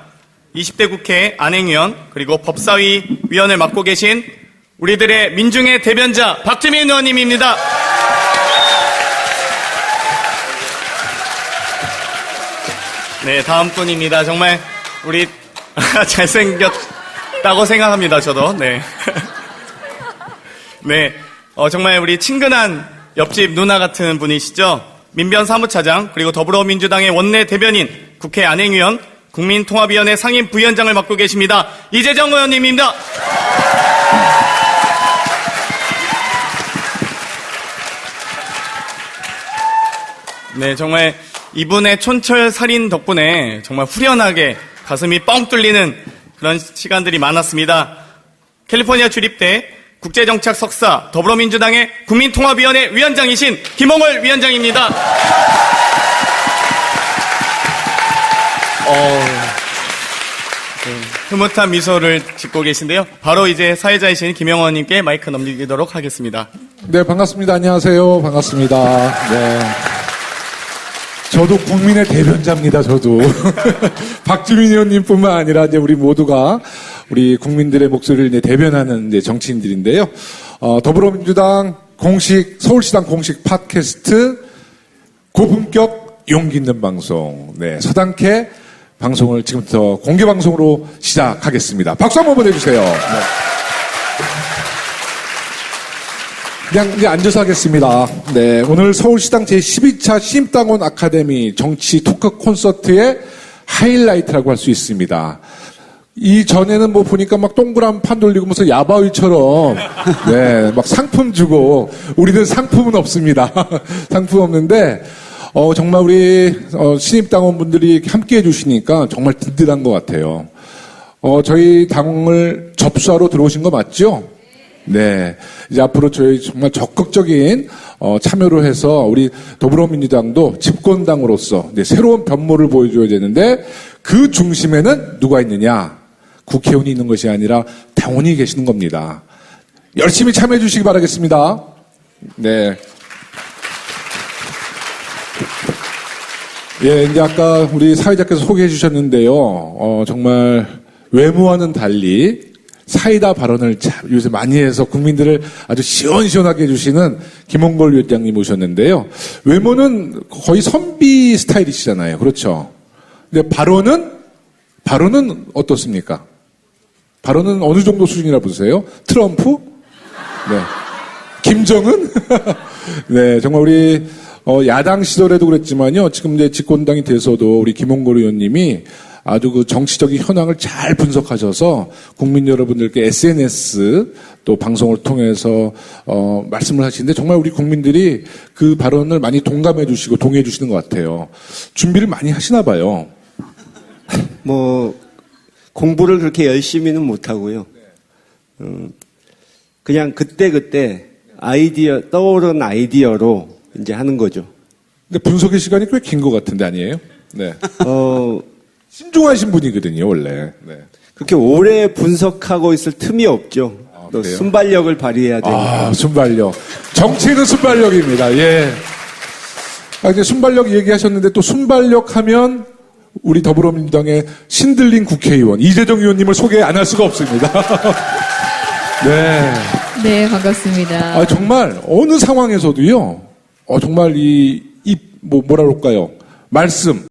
20대 국회 안행위원, 그리고 법사위 위원을 맡고 계신 우리들의 민중의 대변자 박주민 의원님입니다. 네, 다음 분입니다. 정말 우리 잘생겼다고 생각합니다. 저도. 네. 네, 정말 우리 친근한 옆집 누나 같은 분이시죠. 민변 사무차장, 그리고 더불어민주당의 원내 대변인, 국회 안행위원, 국민통합위원회 상임 부위원장을 맡고 계십니다. 이재정 의원님입니다. 네, 정말 이분의 촌철살인 덕분에 정말 후련하게 가슴이 뻥 뚫리는 그런 시간들이 많았습니다. 캘리포니아 주립대 국제정치학 석사 더불어민주당의 국민통합위원회 위원장이신 김홍월 위원장입니다. 흐뭇한 미소를 짓고 계신데요. 바로 이제 사회자이신 김영원님께 마이크 넘기도록 하겠습니다. 네, 반갑습니다. 안녕하세요. 반갑습니다. 네. 저도 국민의 대변자입니다, 저도. 박주민 의원님뿐만 아니라 이제 우리 모두가 우리 국민들의 목소리를 이제 대변하는 이제 정치인들인데요. 더불어민주당 서울시당 공식 팟캐스트 고품격 용기 있는 방송, 네, 서당캐 방송을 지금부터 공개 방송으로 시작하겠습니다. 박수 한번 보내주세요. 네. 그냥 이제 앉아서 하겠습니다. 네, 오늘 서울시당 제12차 신입당원 아카데미 정치 토크 콘서트의 하이라이트라고 할 수 있습니다. 이 전에는 뭐 보니까 막 동그란 판 돌리고 무슨 야바위처럼 네, 막 상품 주고 우리는 상품은 없습니다. 상품 없는데 정말 우리 신입당원분들이 함께해 주시니까 정말 든든한 것 같아요. 저희 당을 접수하러 들어오신 거 맞죠? 네. 이제 앞으로 저희 정말 적극적인 참여를 해서 우리 더불어민주당도 집권당으로서 이제 새로운 변모를 보여줘야 되는데 그 중심에는 누가 있느냐? 국회의원이 있는 것이 아니라 당원이 계시는 겁니다. 열심히 참여해 주시기 바라겠습니다. 네. 예, 이제 아까 우리 사회자께서 소개해 주셨는데요. 정말 외모와는 달리 사이다 발언을 요새 많이 해서 국민들을 아주 시원시원하게 해주시는 김홍걸 위원장님 오셨는데요. 외모는 거의 선비 스타일이시잖아요. 그렇죠? 근데 발언은 어떻습니까? 발언은 어느 정도 수준이라 보세요? 트럼프? 네. 김정은? 네, 정말 우리 야당 시절에도 그랬지만요. 지금 이제 집권당이 돼서도 우리 김홍걸 의원님이 아주 그 정치적인 현황을 잘 분석하셔서 국민 여러분들께 SNS 또 방송을 통해서 말씀을 하시는데 정말 우리 국민들이 그 발언을 많이 동감해 주시고 동의해 주시는 것 같아요. 준비를 많이 하시나 봐요. 뭐 공부를 그렇게 열심히는 못 하고요. 그냥 그때 떠오른 아이디어로 이제 하는 거죠. 근데 분석의 시간이 꽤 긴 것 같은데 아니에요? 네. 신중하신 분이거든요, 원래. 네. 그렇게 오래 분석하고 있을 틈이 없죠. 또 그래요? 순발력을 발휘해야 되니까. 순발력. 정치는 순발력입니다. 예. 이제 순발력 얘기하셨는데 또 순발력 하면 우리 더불어민주당의 신들린 국회의원 이재정 의원님을 소개 안 할 수가 없습니다. 네. 네, 반갑습니다. 정말 어느 상황에서도요. 정말 뭐라 그럴까요? 말씀